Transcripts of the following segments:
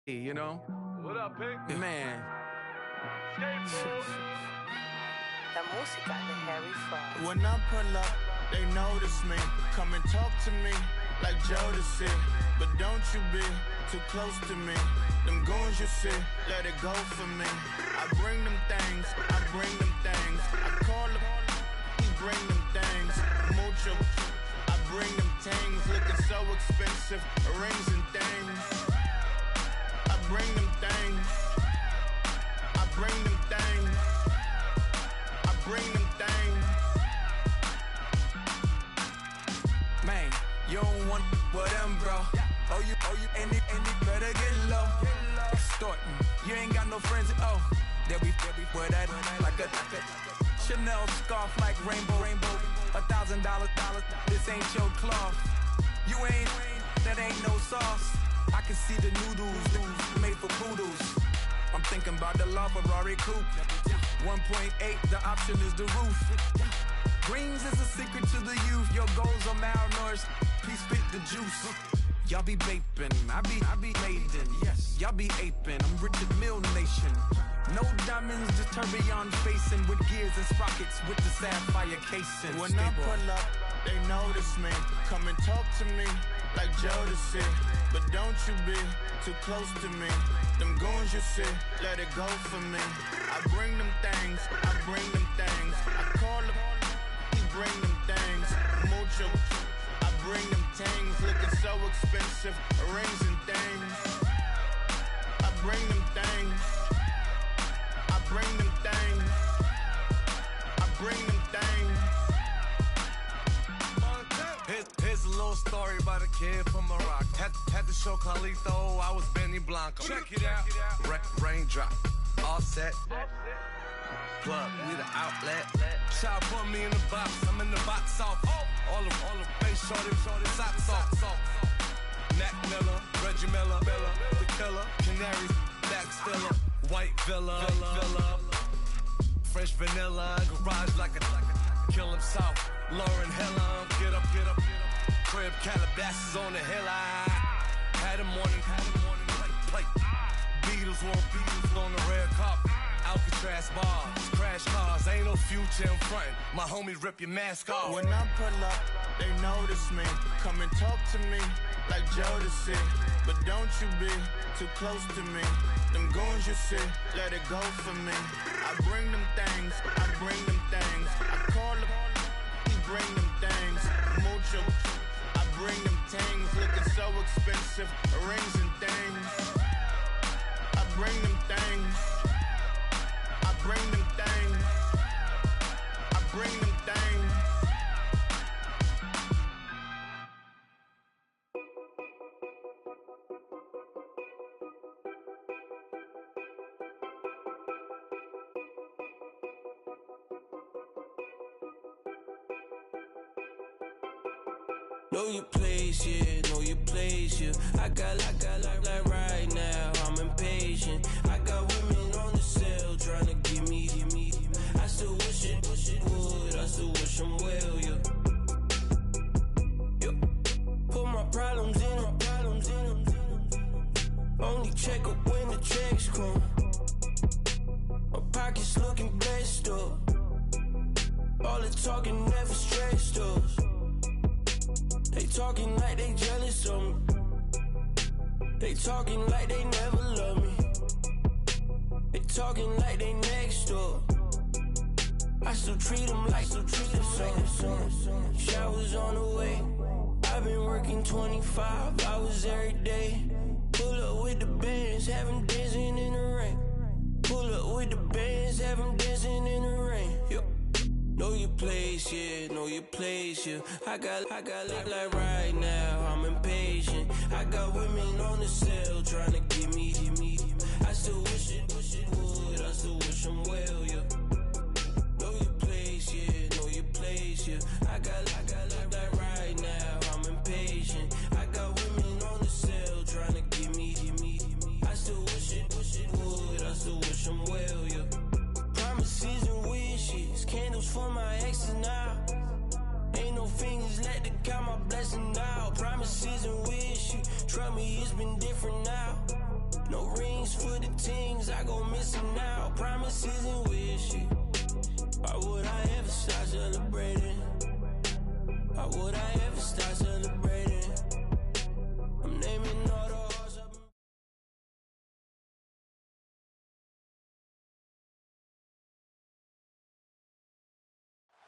You know? What up, Pink? Man. La música de Harry Fry. When I pull up, they notice me. Come and talk to me like Jodeci. But don't you be too close to me. Them goons you see, let it go for me. I bring them things, I bring them things. I call them, he bring them things. Mucho, I bring them things. Looking so expensive, rings and things. I bring them things. I bring them things. I bring them things. Man, you don't want with them, bro. Oh, you, and it better get low. Extorting, you ain't got no friends. Oh, they'll be for that like a Chanel scarf like rainbow. $1,000, this ain't your cloth. You ain't, that ain't no sauce. I can see the noodles made for poodles. I'm thinking about the LaFerrari coupe. 1.8, the option is the roof. Greens is a secret to the youth. Your goals are malnourished. Please spit the juice. Y'all be vaping, I be laden. Yes, y'all be aping. I'm Richard Mill Nation. No diamonds, just tourbillon facing with gears and sprockets with the sapphire casing. When I pull up, they notice me. Come and talk to me like Jodeci. But don't you be too close to me. Them goons you see, let it go for me. I bring them things, I bring them things. I call them, he bring them things. Mucho, I bring them things. Looking so expensive, rings and things. I bring them things. I bring them things. I bring them things. Here's a little story about a kid from Morocco. Had to show Carlito I was Benny Blanco. Check it out. Raindrop, offset. Plug, we the outlet. Child put me in the box, I'm in the box off. All the face shorty, socks off. Mac Miller, Reggie Miller, the killer, Canaries, back stiller, white villa, French vanilla, garage like a kill himself. Lauren Hill, get up. Crib Calabasas on the hill. I had a morning plate. Beatles on the red carpet. Alcatraz bars, crash cars, ain't no future in front. My homies rip your mask off. When I pull up, they notice me. Come and talk to me like Jodeci. But don't you be too close to me. Them goons you see, let it go for me. I bring them things, I bring them things. I call them, he bring them things. Mucho, I bring them things. Looking so expensive, rings and things. I bring them things. I bring them things. I bring them things. Know your place, yeah, know your place, yeah. I got like right now, I'm impatient. I got women on the cell trying to give me. I still wish it would, I still wish I'm well, yeah. Put my problems in them. Only check up when the checks come. My pockets looking blessed up. All the talking never stressed us. They talking like they jealous of me. They talking like they never love me. They talking like they next door. I still treat them like so. Showers on the way. I've been working 25 hours every day. Pull up with the bands, have them dancing in the rain. Pull up with the bands, have them dancing in the rain. Know your place, yeah, know your place, yeah. I got like right now, I'm impatient. I got women on the cell trying to give me. I still wish it would, I still wish I'm well, yeah. Know your place, yeah, know your place, yeah. I got like right now, I'm impatient. I got women on the cell trying to give me. I still wish it would, I still wish I'm well, yeah. Promises and wishes, candles for my exes now. Ain't no fingers let to count my blessing now. Promises and wishes, trust me, it's been different now. No rings for the things, I go missing out. Promises and wishes. Why would I ever start celebrating? Why would I ever start celebrating? I'm naming all the hearts up.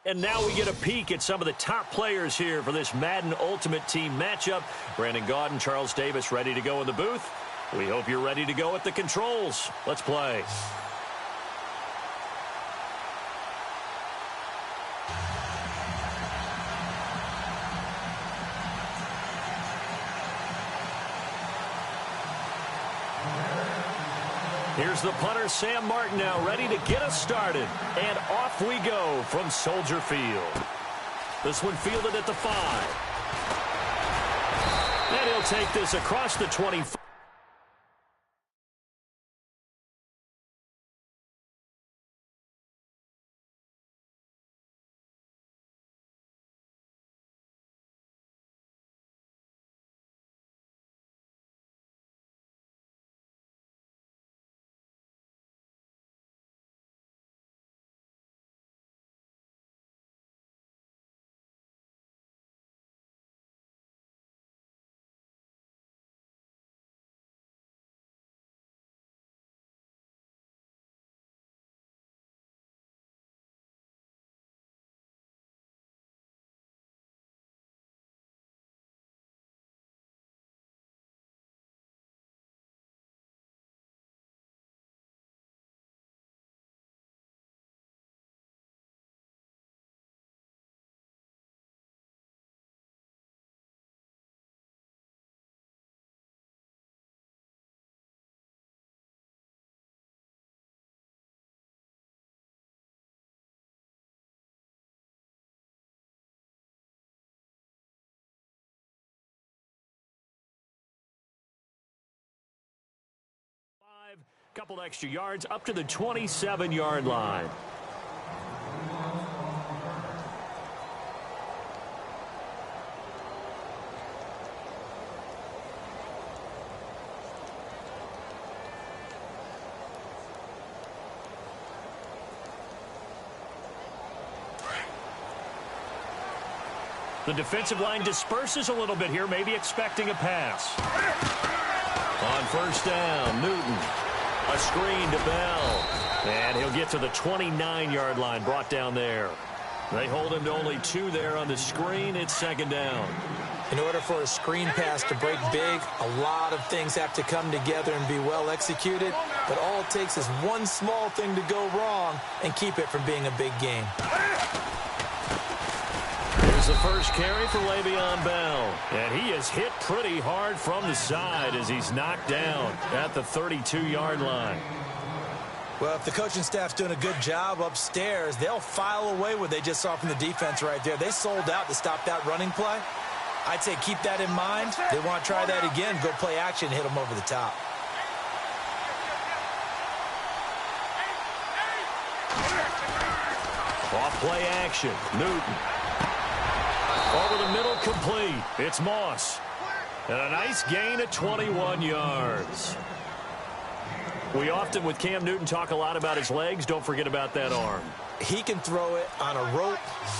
And now we get a peek at some of the top players here for this Madden Ultimate Team matchup. Brandon Gaudin, Charles Davis ready to go in the booth. We hope you're ready to go at the controls. Let's play. Here's the punter, Sam Martin, now ready to get us started. And off we go from Soldier Field. This one fielded at the 5. And he'll take this across the 25. Couple extra yards up to the 27-yard line. The defensive line disperses a little bit here, maybe expecting a pass. On first down, Newton. A screen to Bell. And he'll get to the 29-yard line, brought down there. They hold him to only 2 there on the screen. It's second down. In order for a screen pass to break big, a lot of things have to come together and be well executed. But all it takes is one small thing to go wrong and keep it from being a big game. Here's the first carry for Le'Veon Bell. And he is hit pretty hard from the side as he's knocked down at the 32-yard line. Well, if the coaching staff's doing a good job upstairs, they'll file away what they just saw from the defense right there. They sold out to stop that running play. I'd say keep that in mind. They want to try that again, go play action, hit them over the top. Off play action, Newton. Over the middle, complete. It's Moss. And a nice gain at 21 yards. We often, with Cam Newton, talk a lot about his legs. Don't forget about that arm. He can throw it on a rope.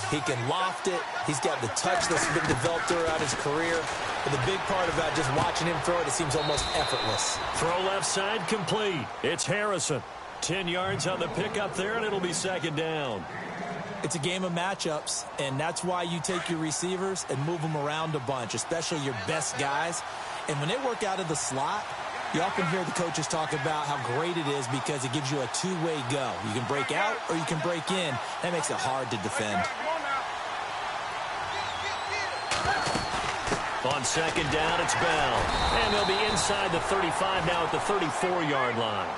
He can loft it. He's got the touch that's been developed throughout his career. But the big part about just watching him throw it, it seems almost effortless. Throw left side, complete. It's Harrison. 10 yards on the pickup there, and it'll be second down. It's a game of matchups, and that's why you take your receivers and move them around a bunch, especially your best guys. And when they work out of the slot, you often hear the coaches talk about how great it is because it gives you a two-way go. You can break out or you can break in. That makes it hard to defend. On second down, it's Bell. And they'll be inside the 35 now at the 34-yard line.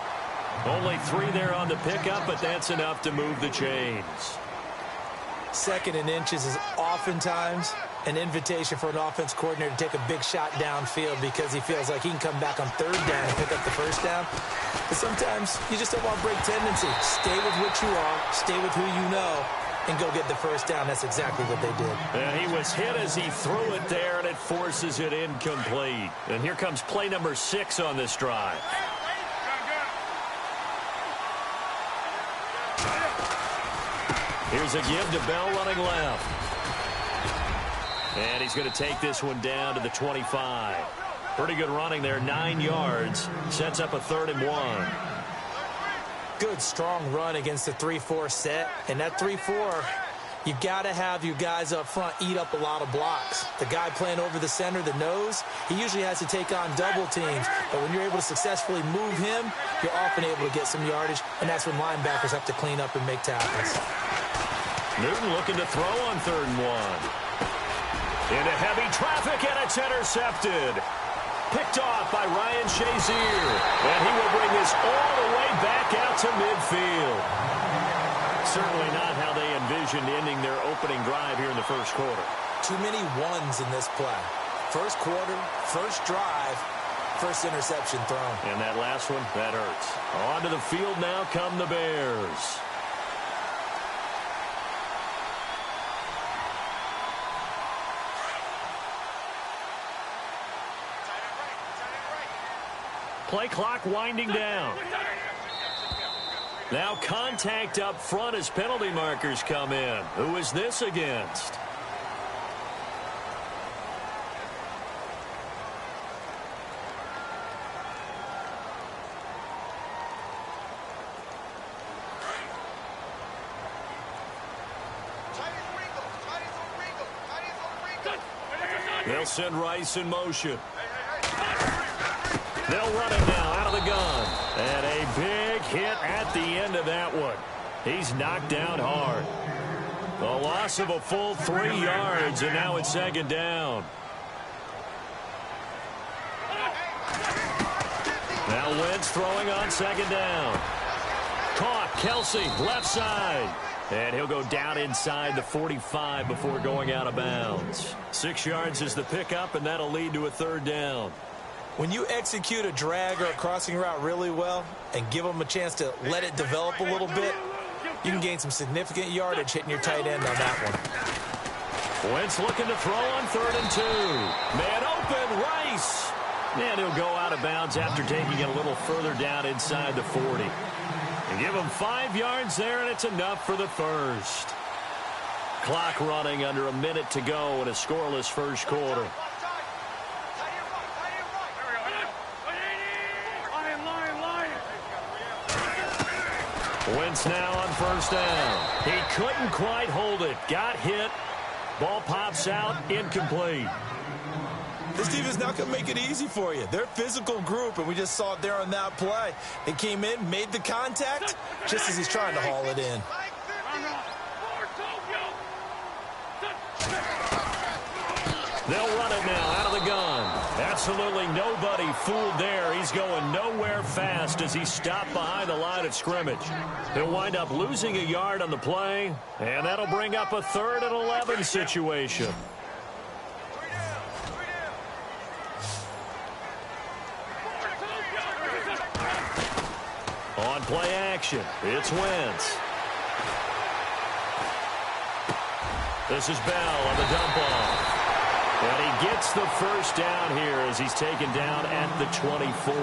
Only 3 there on the pickup, but that's enough to move the chains. Second and inches is oftentimes an invitation for an offense coordinator to take a big shot downfield because he feels like he can come back on third down and pick up the first down. But sometimes you just don't want to break tendency. Stay with what you are, stay with who you know, and go get the first down. That's exactly what they did. And he was hit as he threw it there, and it forces it incomplete. And here comes play number 6 on this drive. Here's a give to Bell running left. And he's going to take this one down to the 25. Pretty good running there, 9 yards. Sets up a 3rd and 1. Good, strong run against the 3-4 set. And that 3-4, you've got to have your guys up front eat up a lot of blocks. The guy playing over the center, the nose, he usually has to take on double teams. But when you're able to successfully move him, you're often able to get some yardage, and that's when linebackers have to clean up and make tackles. Newton looking to throw on 3rd and 1. Into heavy traffic, and it's intercepted. Picked off by Ryan Shazier. And he will bring this all the way back out to midfield. Certainly not how they envisioned ending their opening drive here in the first quarter. Too many ones in this play. First quarter, first drive, first interception thrown. And that last one, that hurts. Onto the field now come the Bears. Play clock winding down. Now contact up front as penalty markers come in. Who is this against? They'll send Rice in motion. They'll run it now out of the gun. And a big hit at the end of that one. He's knocked down hard. A loss of a full 3 yards, and now it's 2nd down. Now Wentz throwing on 2nd down. Caught, Kelsey, left side. And he'll go down inside the 45 before going out of bounds. 6 yards is the pickup, and that'll lead to a 3rd down. When you execute a drag or a crossing route really well and give them a chance to let it develop a little bit, you can gain some significant yardage hitting your tight end on that one. Wentz looking to throw on 3rd and 2. Man open, Rice. And he'll go out of bounds after taking it a little further down inside the 40. And give him 5 yards there, and it's enough for the first. Clock running under a minute to go in a scoreless first quarter. Wentz now on 1st down. He couldn't quite hold it. Got hit. Ball pops out. Incomplete. This team is not going to make it easy for you. They're a physical group, and we just saw it there on that play. They came in, made the contact, just as he's trying to haul it in. They'll run it now out of the gun. Absolutely nobody fooled there. He's going nowhere fast as he's stopped behind the line of scrimmage. He'll wind up losing a yard on the play, and that'll bring up a 3rd and 11 situation. On play action, it's Wentz. This is Bell on the dump off. And he gets the first down here as he's taken down at the 24.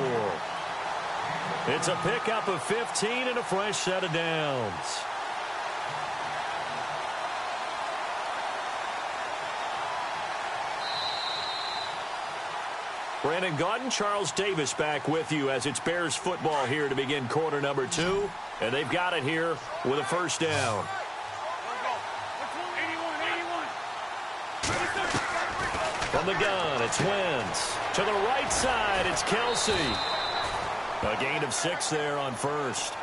It's a pickup of 15 and a fresh set of downs. Brandon Gaudin, Charles Davis back with you as it's Bears football here to begin quarter number 2. And they've got it here with a first down. From the gun, it's Wentz. To the right side, it's Kelsey. A gain of 6 there on 1st.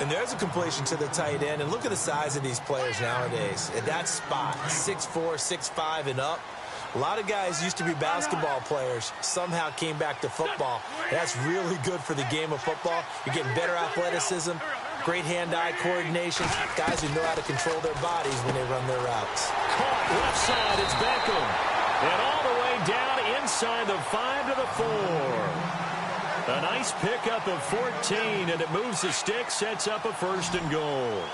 And there's a completion to the tight end. And look at the size of these players nowadays. At that spot, 6'4", 6'5", and up. A lot of guys used to be basketball players, somehow came back to football. That's really good for the game of football. You're getting better athleticism, great hand-eye coordination, guys who know how to control their bodies when they run their routes. Caught left side, it's Beckham. And all the way down inside the 5 to the 4. A nice pickup of 14, and it moves the stick, sets up a 1st and goal.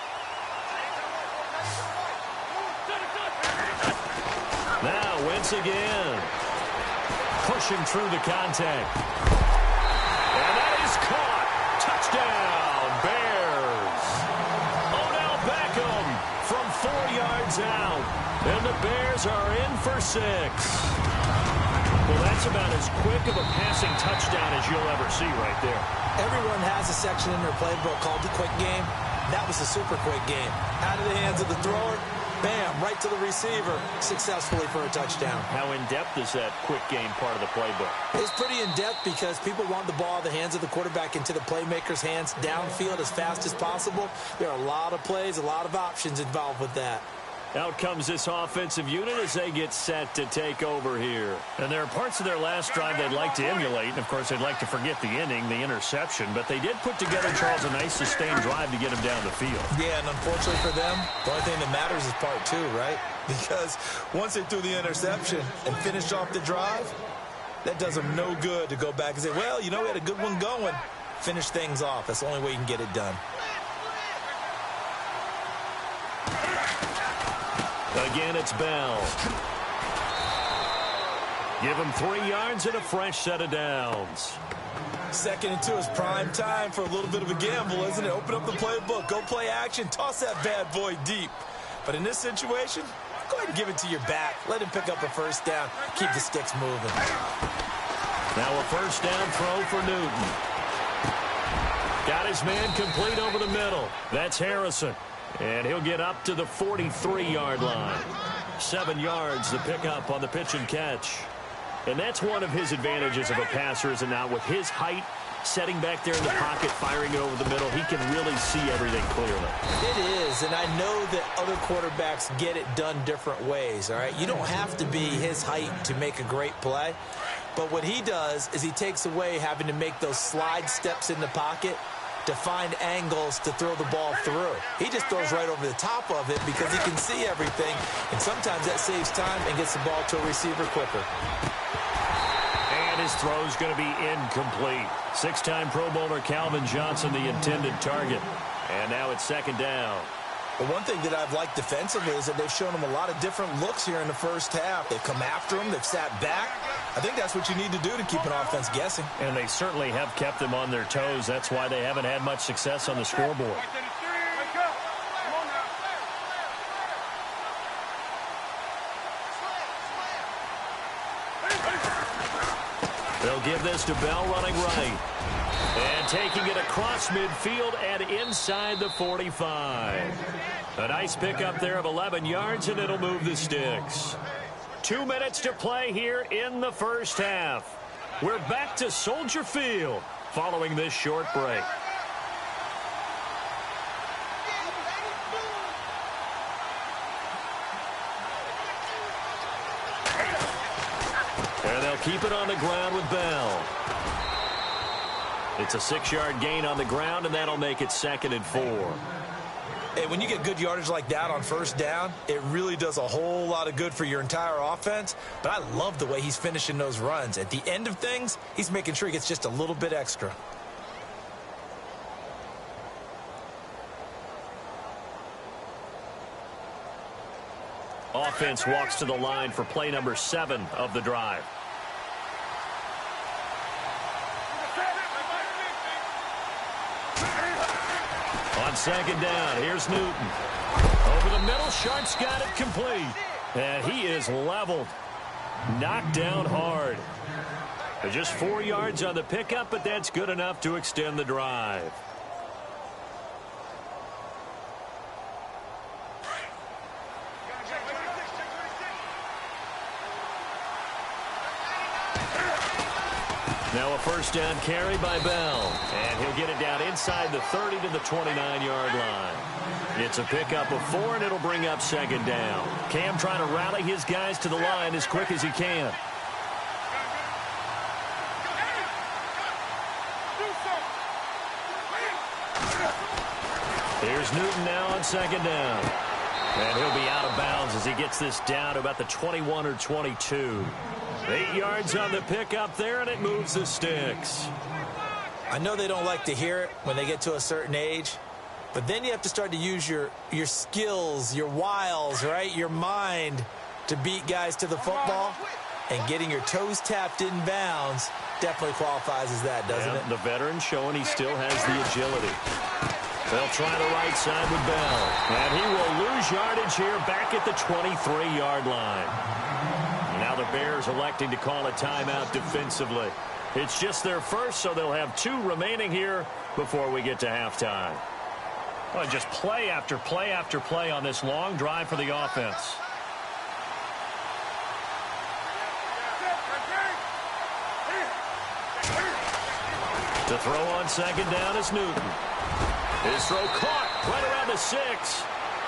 Now Wentz again. Pushing through the contact. And that is caught. Touchdown, Bears. Odell Beckham from one's out. And the Bears are in for 6. Well, that's about as quick of a passing touchdown as you'll ever see right there. Everyone has a section in their playbook called the quick game. That was a super quick game. Out of the hands of the thrower, bam, right to the receiver, successfully for a touchdown. How in-depth is that quick game part of the playbook? It's pretty in-depth because people want the ball in the hands of the quarterback into the playmaker's hands downfield as fast as possible. There are a lot of plays, a lot of options involved with that. Out comes this offensive unit as they get set to take over here. And there are parts of their last drive they'd like to emulate. And, of course, they'd like to forget the inning, the interception. But they did put together, Charles, a nice sustained drive to get him down the field. Yeah, and unfortunately for them, the only thing that matters is part 2, right? Because once they threw the interception and finished off the drive, that does them no good to go back and say, well, you know, we had a good one going. Finish things off. That's the only way you can get it done. Again, it's Bell. Give him 3 yards and a fresh set of downs. 2nd and 2 is prime time for a little bit of a gamble, isn't it? Open up the playbook, go play action, toss that bad boy deep. But in this situation, go ahead and give it to your back. Let him pick up a first down. Keep the sticks moving. Now a first down throw for Newton. Got his man complete over the middle. That's Harrison. And he'll get up to the 43-yard line. 7 yards, the pickup on the pitch and catch. And that's one of his advantages of a passer, is now with his height, setting back there in the pocket, firing it over the middle, he can really see everything clearly. It is, and I know that other quarterbacks get it done different ways, all right? You don't have to be his height to make a great play. But what he does is he takes away having to make those slide steps in the pocket to find angles to throw the ball through. He just throws right over the top of it because he can see everything, and sometimes that saves time and gets the ball to a receiver quicker. And his throw's going to be incomplete. 6-time Pro Bowler Calvin Johnson, the intended target. And now it's 2nd down. But one thing that I've liked defensively is that they've shown him a lot of different looks here in the first half. They've come after him. They've sat back. I think that's what you need to do to keep an offense guessing. And they certainly have kept them on their toes. That's why they haven't had much success on the scoreboard. They'll give this to Bell running right. And taking it across midfield and inside the 45. A nice pickup there of 11 yards, and it'll move the sticks. 2 minutes to play here in the first half. We're back to Soldier Field following this short break. And they'll keep it on the ground with Bell. It's a 6-yard gain on the ground, and that'll make it 2nd and 4. Hey, when you get good yardage like that on first down, it really does a whole lot of good for your entire offense. But I love the way he's finishing those runs. At the end of things, he's making sure he gets just a little bit extra. Offense walks to the line for play number 7 of the drive. On 2nd down, here's Newton. Over the middle, Sharp's got it complete. And he is leveled. Knocked down hard. Just 4 yards on the pickup, but that's good enough to extend the drive. Now a first down carry by Bell. And he'll get it down inside the 30 to the 29-yard line. It's a pickup of 4, and it'll bring up 2nd down. Cam trying to rally his guys to the line as quick as he can. Here's Newton now on 2nd down. And he'll be out of bounds as he gets this down to about the 21 or 22. 8 yards on the pickup there, and it moves the sticks. I know they don't like to hear it when they get to a certain age, but then you have to start to use your skills, your wiles, right, your mind to beat guys to the football. And getting your toes tapped in bounds definitely qualifies as that, doesn't it? The veteran showing he still has the agility. They'll try the right side with Bell. And he will lose yardage here back at the 23-yard line. Now the Bears electing to call a timeout defensively. It's just their first, so they'll have 2 remaining here before we get to halftime. Well, just play after play after play on this long drive for the offense. To throw on second down is Newton. His throw caught right around the 6.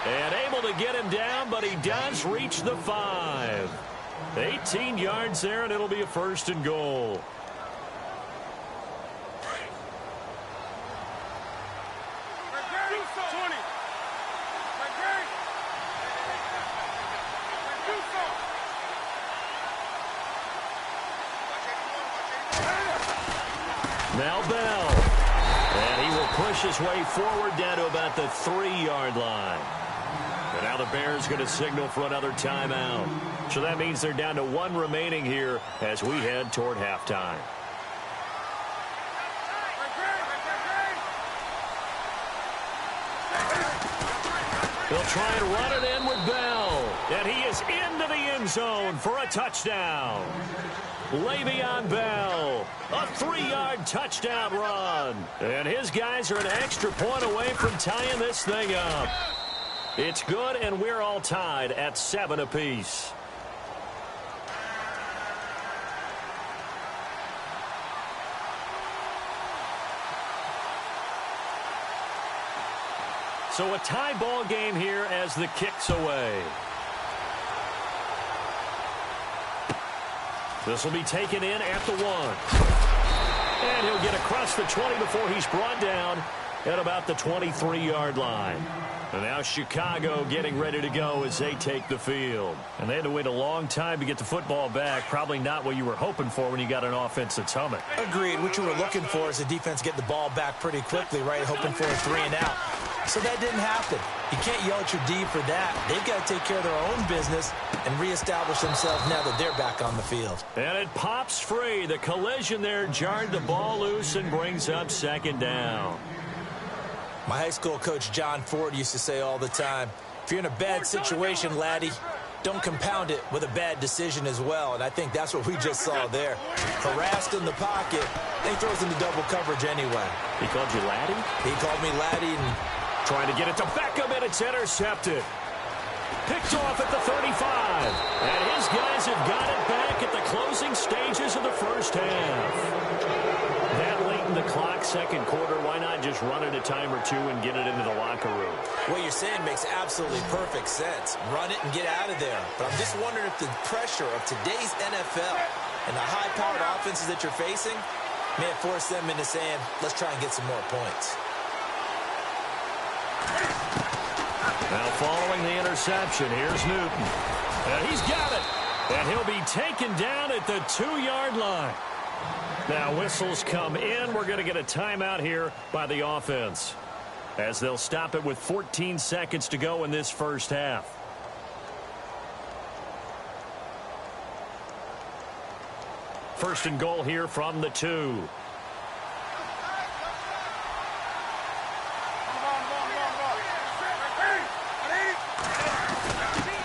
And able to get him down, but he does reach the 5. 18 yards there, and it'll be a 1st and goal. Now Bell. And he will push his way forward down to about the 3-yard line. And now the Bears going to signal for another timeout. So that means they're down to 1 remaining here as we head toward halftime. They'll try and run it in with Bell. And he is into the end zone for a touchdown. Le'Veon Bell, a 3-yard touchdown run. And his guys are an extra point away from tying this thing up. It's good, and we're all tied at 7 apiece. So a tie ball game here as the kick's away. This will be taken in at the 1. And he'll get across the 20 before he's brought down at about the 23-yard line. And now Chicago getting ready to go as they take the field. And they had to wait a long time to get the football back. Probably not what you were hoping for when you got an offense that's humming. Agreed. What you were looking for is the defense get the ball back pretty quickly, right? Hoping for a 3 and out. So that didn't happen. You can't yell at your D for that. They've got to take care of their own business and reestablish themselves now that they're back on the field. And it pops free. The collision there jarred the ball loose and brings up 2nd down. My high school coach, John Ford, used to say all the time, if you're in a bad situation, laddie, don't compound it with a bad decision as well. And I think that's what we just saw there. Harassed in the pocket, and he throws into double coverage anyway. He called you laddie? He called me laddie and trying to get it to Beckham, and it's intercepted. Picked off at the 35. And his guys have got it back at the closing stages of the first half. That late in the clock, 2nd quarter, why not just run it a time or 2 and get it into the locker room? What you're saying makes absolutely perfect sense. Run it and get out of there. But I'm just wondering if the pressure of today's NFL and the high-powered offenses that you're facing may have forced them into saying, let's try and get some more points. Now following the interception, here's Newton. And he's got it. And he'll be taken down at the 2-yard line. Now whistles come in. We're going to get a timeout here by the offense, as they'll stop it with 14 seconds to go in this first half. First and goal here from the 2.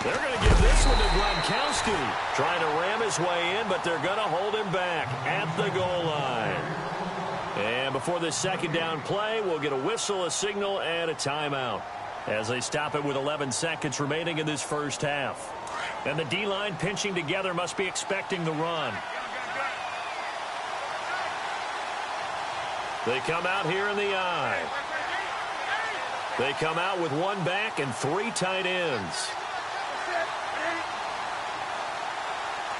They're going to give this one to Gronkowski. Trying to ram his way in, but they're going to hold him back at the goal line. And before this 2nd down play, we'll get a whistle, a signal, and a timeout as they stop it with 11 seconds remaining in this first half. And the D-line pinching together must be expecting the run. They come out here in the I. They come out with 1 back and 3 tight ends.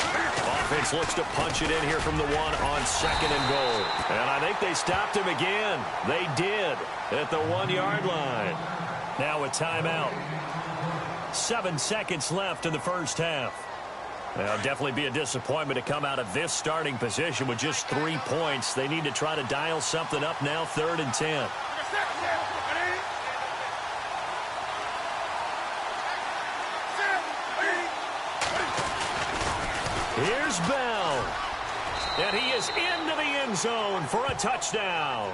Offense looks to punch it in here from the 1 on 2nd and goal. And I think they stopped him again. They did at the 1-yard line. Now a timeout. 7 seconds left in the first half. Now, definitely be a disappointment to come out of this starting position with just 3 points. They need to try to dial something up now, 3rd and 10. Here's Bell. And he is into the end zone for a touchdown.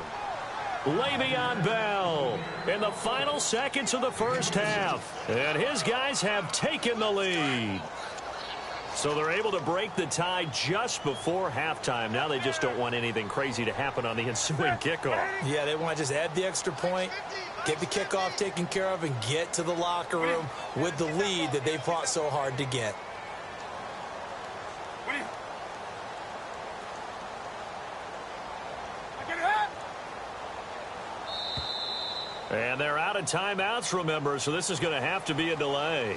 Le'Veon Bell in the final seconds of the first half. And his guys have taken the lead. So they're able to break the tie just before halftime. Now they just don't want anything crazy to happen on the ensuing kickoff. Yeah, they want to just add the extra point, get the kickoff taken care of, and get to the locker room with the lead that they fought so hard to get. And they're out of timeouts, remember, so this is going to have to be a delay.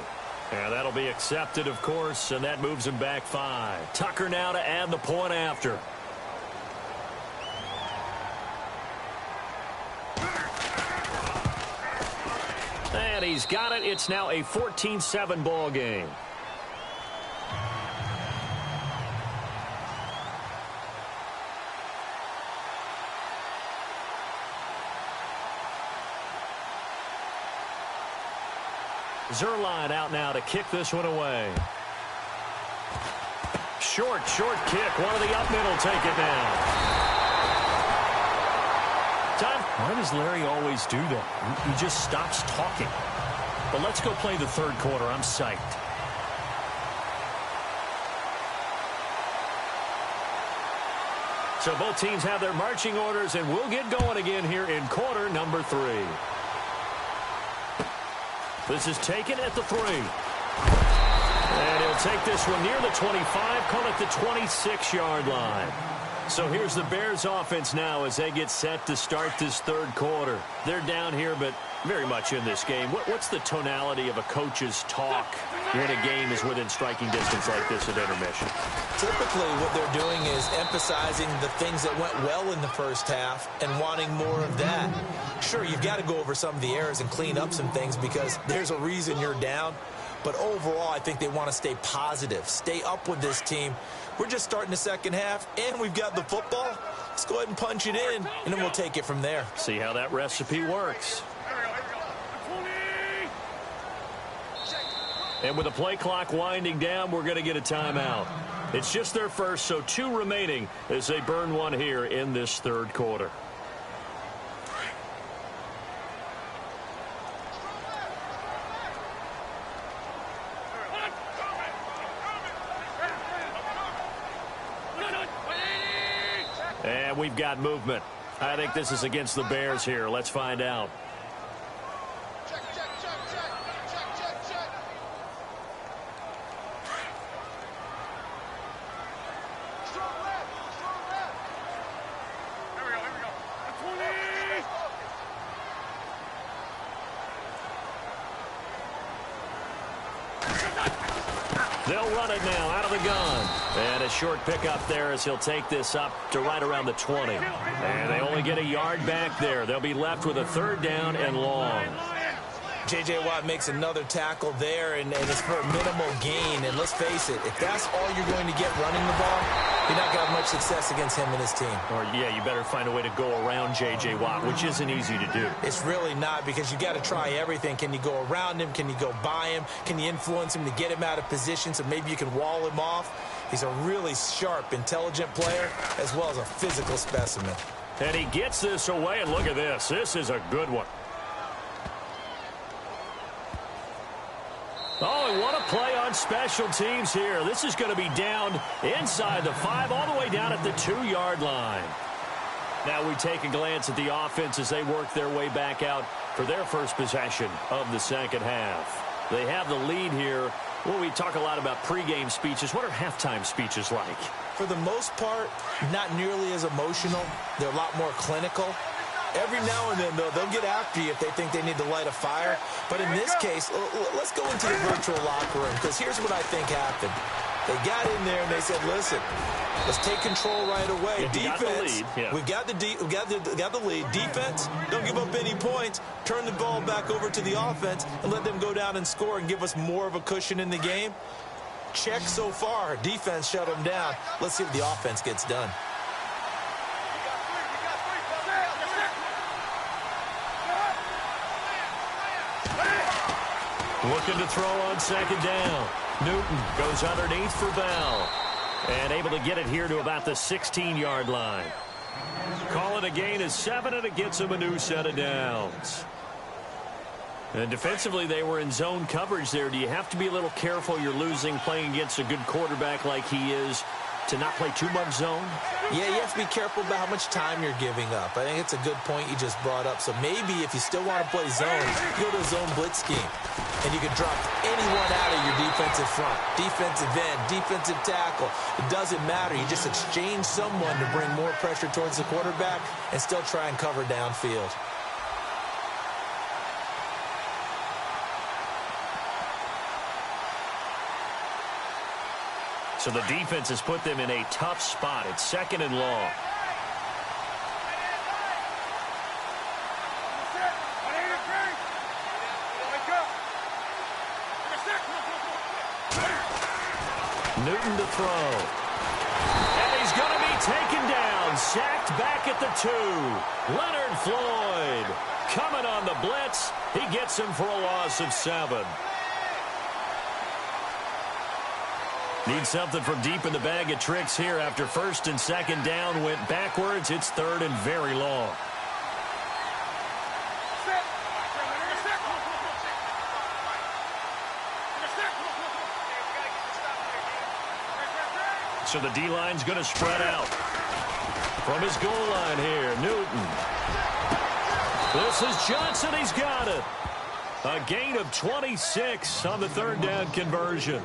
And that'll be accepted, of course, and that moves him back 5. Tucker now to add the point after. And he's got it. It's now a 14-7 ball game. Zerline out now to kick this one away. Short kick. One of the up middle take it down. Time. Why does Larry always do that? He just stops talking. But let's go play the third quarter. I'm psyched. So both teams have their marching orders, and we'll get going again here in quarter number 3. This is taken at the 3. And he'll take this one near the 25, call it the 26-yard line. So here's the Bears offense now as they get set to start this third quarter. They're down here, but very much in this game. What's the tonality of a coach's talk when a game is within striking distance like this at intermission? Typically, what they're doing is emphasizing the things that went well in the first half and wanting more of that. Sure, you've got to go over some of the errors and clean up some things because there's a reason you're down. But overall, I think they want to stay positive, stay up with this team. We're just starting the second half, and we've got the football. Let's go ahead and punch it in, and then we'll take it from there. See how that recipe works. And with the play clock winding down, we're going to get a timeout. It's just their first, so 2 remaining as they burn one here in this third quarter. And we've got movement. I think this is against the Bears here. Let's find out. They'll run it now out of the gun. And a short pickup there as he'll take this up to right around the 20. And they only get a yard back there. They'll be left with a 3rd down and long. J.J. Watt makes another tackle there, and it's for a minimal gain. And let's face it, if that's all you're going to get running the ball, you're not going to have much success against him and his team. Or, yeah, you better find a way to go around J.J. Watt, which isn't easy to do. It's really not, because you got to try everything. Can you go around him? Can you go by him? Can you influence him to get him out of position so maybe you can wall him off? He's a really sharp, intelligent player, as well as a physical specimen. And he gets this away, and look at this. This is a good one. Oh, what a play on special teams here. This is going to be down inside the 5, all the way down at the 2-yard line. Now we take a glance at the offense as they work their way back out for their first possession of the second half. They have the lead here. Well, we talk a lot about pregame speeches. What are halftime speeches like? For the most part, not nearly as emotional. They're a lot more clinical. Every now and then, though, they'll get after you if they think they need to light a fire. But in this case, let's go into the virtual locker room, because here's what I think happened. They got in there and they said, listen, let's take control right away. Defense, we've got the lead. Defense, don't give up any points. Turn the ball back over to the offense and let them go down and score and give us more of a cushion in the game. Check so far. Defense shut them down. Let's see what the offense gets done. Looking to throw on second down. Newton goes underneath for Bell. And able to get it here to about the 16-yard line. Call it a gain of 7, and it gets them a new set of downs. And defensively, they were in zone coverage there. Do you have to be a little careful? You're losing playing against a good quarterback like he is to not play too much zone? Yeah, you have to be careful about how much time you're giving up. I think it's a good point you just brought up. So maybe if you still want to play zone, go to a zone blitz scheme. And you can drop anyone out of your defensive front, defensive end, defensive tackle. It doesn't matter. You just exchange someone to bring more pressure towards the quarterback and still try and cover downfield. So the defense has put them in a tough spot. It's 2nd and long. Newton to throw. And he's going to be taken down. Sacked back at the 2. Leonard Floyd coming on the blitz. He gets him for a loss of 7. Need something from deep in the bag of tricks here after 1st and 2nd down went backwards. It's 3rd and very long. So the D-line's going to spread out. From his goal line here, Newton. This is Johnson. He's got it. A gain of 26 on the 3rd down conversion.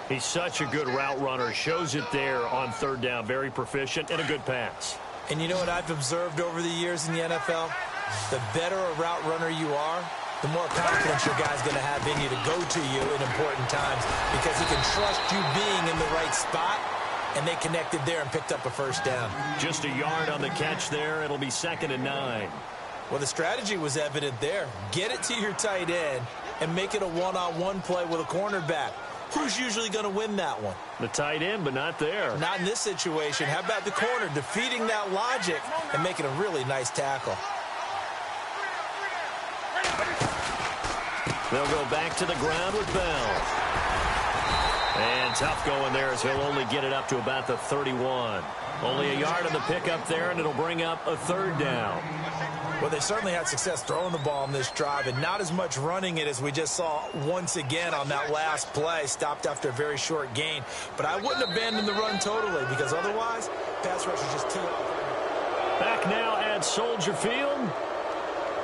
He's such a good route runner. Shows it there on 3rd down. Very proficient and a good pass. And you know what I've observed over the years in the NFL? The better a route runner you are, the more confidence your guy's going to have in you to go to you in important times because he can trust you being in the right spot, and they connected there and picked up a 1st down. Just a yard on the catch there. It'll be 2nd and 9. Well, the strategy was evident there. Get it to your tight end and make it a one-on-one play with a cornerback. Who's usually going to win that one? The tight end, but not there. Not in this situation. How about the corner defeating that logic and making a really nice tackle? They'll go back to the ground with Bell. And tough going there as he'll only get it up to about the 31. Only a yard on the pickup there, and it'll bring up a 3rd down. Well, they certainly had success throwing the ball on this drive and not as much running it as we just saw once again on that last play. Stopped after a very short gain. But I wouldn't abandon the run totally because otherwise, pass rush is just too off. Back now at Soldier Field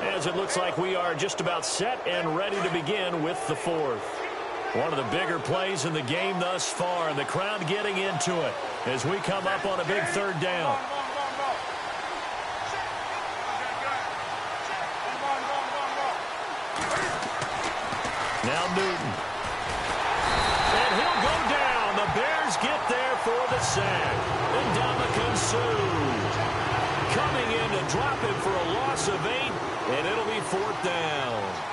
as it looks like we are just about set and ready to begin with the 4th. One of the bigger plays in the game thus far, and the crowd getting into it as we come up on a big 3rd down. Now Newton. And he'll go down. The Bears get there for the sack. And Ndamukong Suh coming in to drop him for a loss of 8, and it'll be 4th down.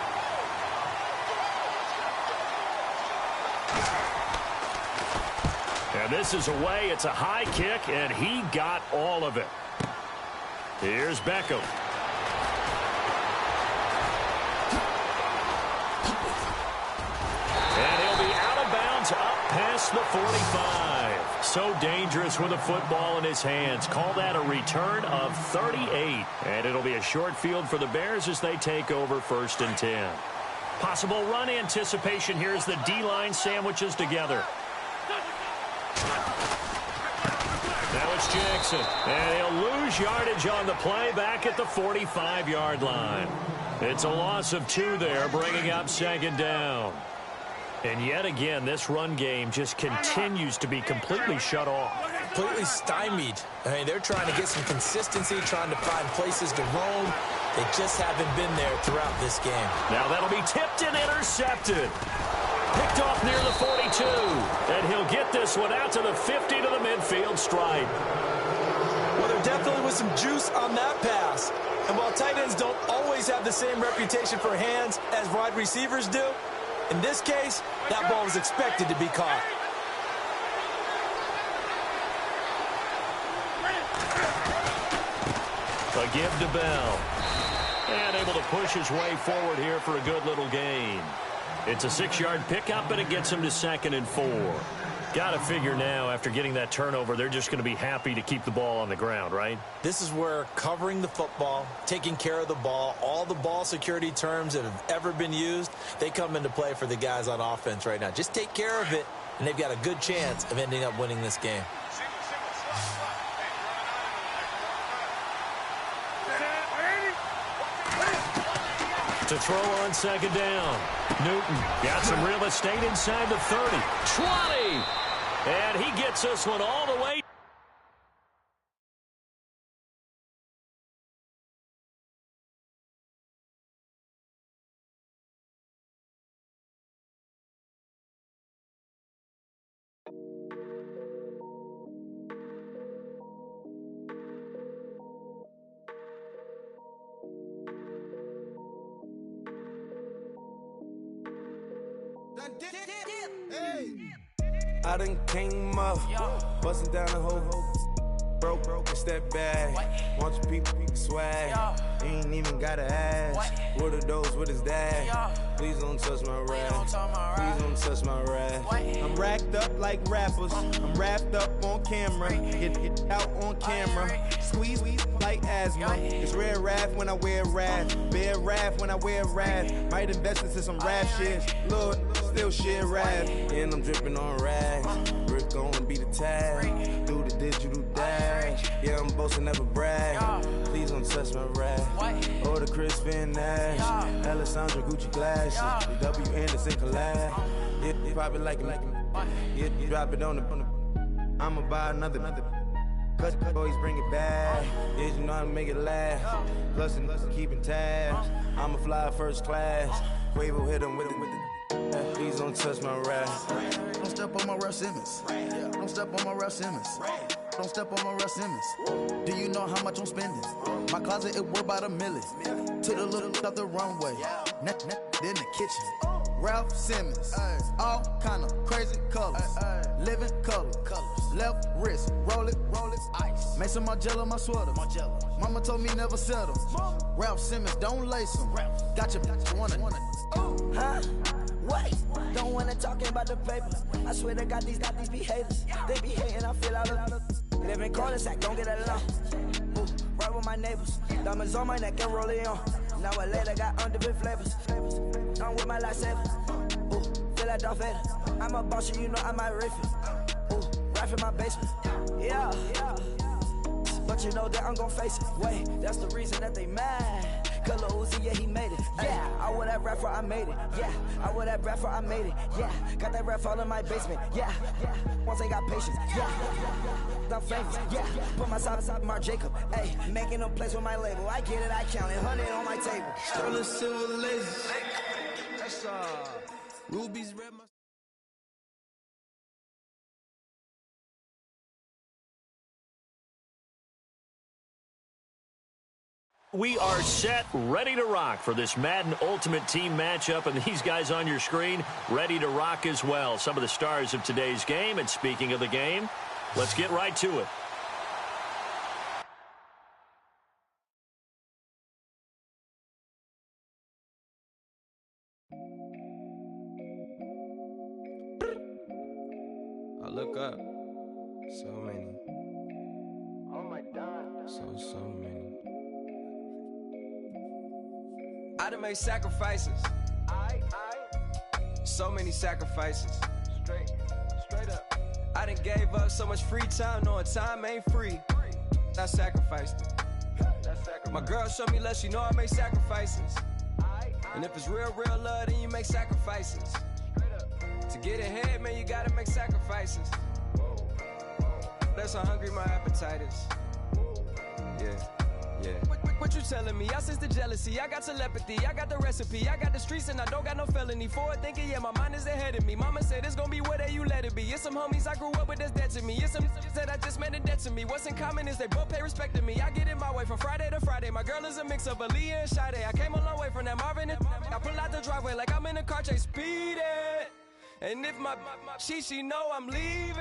And this is away. It's a high kick, and he got all of it. Here's Beckham. And he'll be out of bounds up past the 45. So dangerous with a football in his hands. Call that a return of 38. And it'll be a short field for the Bears as they take over 1st and 10. Possible run anticipation here as the D-line sandwiches together. Now it's Jackson. And he'll lose yardage on the play back at the 45-yard line. It's a loss of 2 there, bringing up 2nd down. And yet again, this run game just continues to be completely shut off. Completely stymied. I mean, they're trying to get some consistency, trying to find places to roam. They just haven't been there throughout this game. Now that'll be tipped and intercepted. Picked off near the 42. And he'll get this one out to the 50 to the midfield stripe. Well, there definitely was some juice on that pass. And while tight ends don't always have the same reputation for hands as wide receivers do, in this case, that ball was expected to be caught. A give to Bell. And able to push his way forward here for a good little gain. It's a 6-yard pickup, and it gets him to 2nd and 4. Got to figure now, after getting that turnover, they're just going to be happy to keep the ball on the ground, right? This is where covering the football, taking care of the ball, all the ball security terms that have ever been used, they come into play for the guys on offense right now. Just take care of it, and they've got a good chance of ending up winning this game. To throw on second down. Newton got some real estate inside the 30. 20! And he gets this one all the way. I done came up, bustin' down the whole broke, and step back. Want your people swag, you ain't even gotta ask. What are those, what is that? Please don't touch my rap, please don't touch my rap. I'm racked up like rappers, I'm wrapped up on camera. Get out on camera, squeeze like asthma. It's rare wrath when I wear wrath, bare wrath when I wear wrath. Might invest into some rap shit, Lord, still shit rap. And I'm dripping on rags, Rick gon' be the tag, through the digital dash. Yeah, I'm boasting, never brag. Please don't touch my rap. Or the Chris Finn Nash, Alessandra Gucci glasses, the W Anderson collab. Yeah, pop it like it. Yeah, drop it on the. I'ma buy another. Cause boys bring it back. Yeah, you know how to make it last. Plus and keeping tabs. I'ma fly first class. Quavo hit him with it. Please don't touch my rap. Don't step on my Ralph Simmons. Don't step on my Ralph Simmons. Don't step on my Ralph Simmons. Do you know how much I'm spending? My closet, it worth about $1 million. Took the little out the runway. In the kitchen. Ralph Simmons. All kind of crazy colors. Living color. Left wrist. Roll it. Ice. Make some Margiela my sweater. Mama told me never settle. Ralph Simmons, don't lace him. Got your wanna. Huh? Wait, don't wanna talk about the paper. I swear to God, these be haters. They be hating, I feel out of. Live in cul-de-sac, don't get along. Ooh, right with my neighbors. Diamonds on my neck and roll it on. Now I later got underbit flavors. I'm with my lifesaver. Ooh, feel like Darth Vader. I'm a boss, you know I might riff it. Ooh, right in my basement. Yeah. But you know that I'm gon' face it. Wait, that's the reason that they mad. Color Uzi, yeah, he made it. Yeah, I would have rap for I made it. Yeah, I would have rap for I made it. Yeah, got that rap all in my basement. Yeah, once I got patience. Yeah, I'm famous. Yeah, put myself inside Marc Jacob. Hey, making a place with my label. I get it, I count it. 100 on my table. Sterling silver laces. That's Ruby's red. We are set, ready to rock for this Madden Ultimate Team matchup, and these guys on your screen ready to rock as well. Some of the stars of today's game, and speaking of the game, let's get right to it. I look up, so many. Oh my God. So many. I done made sacrifices. So many sacrifices. Straight up. I done gave up so much free time, knowing time ain't free. I sacrificed it. My girl showed me love, she know I make sacrifices. And if it's real love, then you make sacrifices. To get ahead, man, you gotta make sacrifices. That's how hungry my appetite is. Yeah. What you telling me? I sense the jealousy, I got telepathy, I got the recipe, I got the streets and I don't got no felony. Forward thinking, yeah, my mind is ahead of me. Mama said it's gonna be whatever you let it be. It's some homies I grew up with that's dead to me. It's some that I just made a debt to me. What's in common is they both pay respect to me. I get in my way from Friday to Friday. My girl is a mix of Aaliyah and Sade. I came a long way from that Marvin and I pull out the driveway like I'm in a car chase speeding. And if my she know I'm leaving.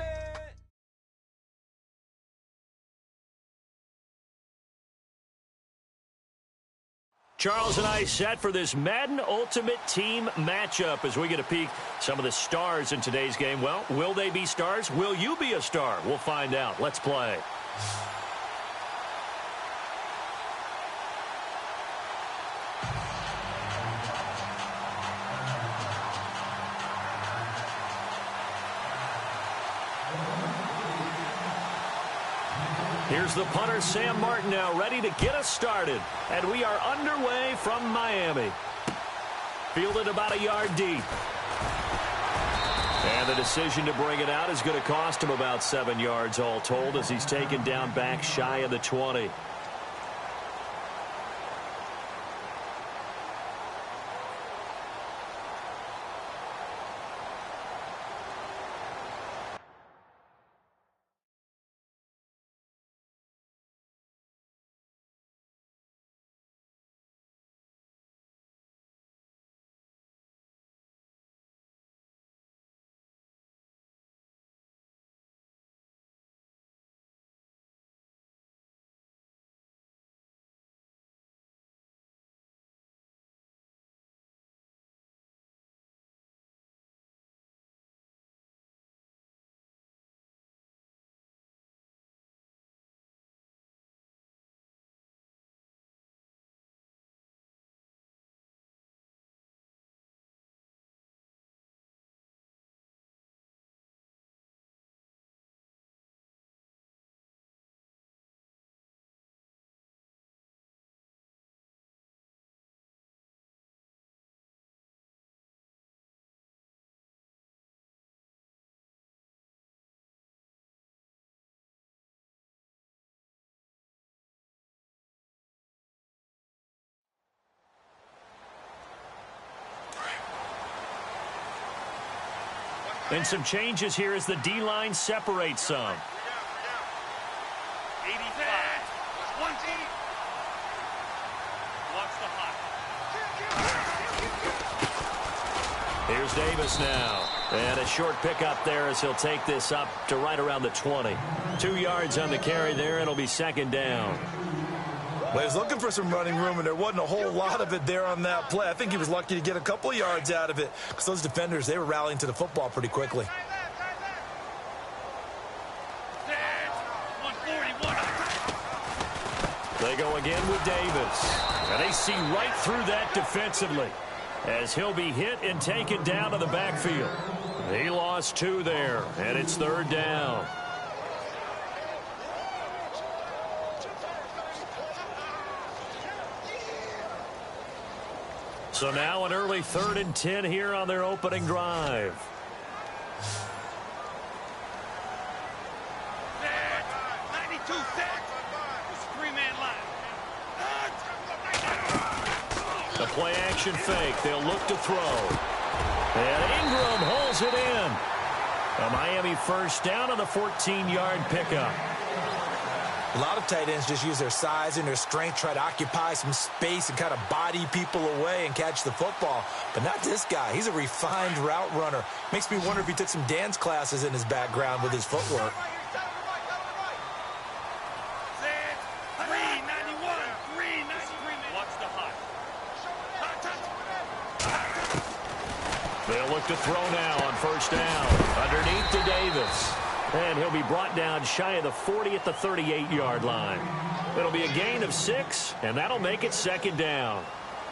Charles and I set for this Madden Ultimate Team matchup as we get a peek some of the stars in today's game. Well, will they be stars? Will you be a star? We'll find out. Let's play. Here's the punter, Sam Martin, now ready to get us started. And we are underway from Miami. Fielded about a yard deep. And the decision to bring it out is going to cost him about 7 yards all told as he's taken down back shy of the 20. And some changes here as the D-line separates some. 85. 20. Watch the hot. Here's Davis now. And a short pickup there as he'll take this up to right around the 20. 2 yards on the carry there. It'll be second down. Well, he was looking for some running room, and there wasn't a whole lot of it there on that play. I think he was lucky to get a couple yards out of it because those defenders, they were rallying to the football pretty quickly. They go again with Davis. And they see right through that defensively as he'll be hit and taken down to the backfield. He lost 2 there, and it's third down. So now an early 3rd and 10 here on their opening drive. A play action fake. They'll look to throw. And Ingram holds it in. A Miami first down on the 14-yard pickup. A lot of tight ends just use their size and their strength, try to occupy some space and kind of body people away and catch the football. But not this guy. He's a refined route runner. Makes me wonder if he took some dance classes in his background with his footwork. They'll look to throw now on first down. Underneath to Davis. And he'll be brought down shy of the 40 at the 38-yard line. It'll be a gain of 6, and that'll make it second down.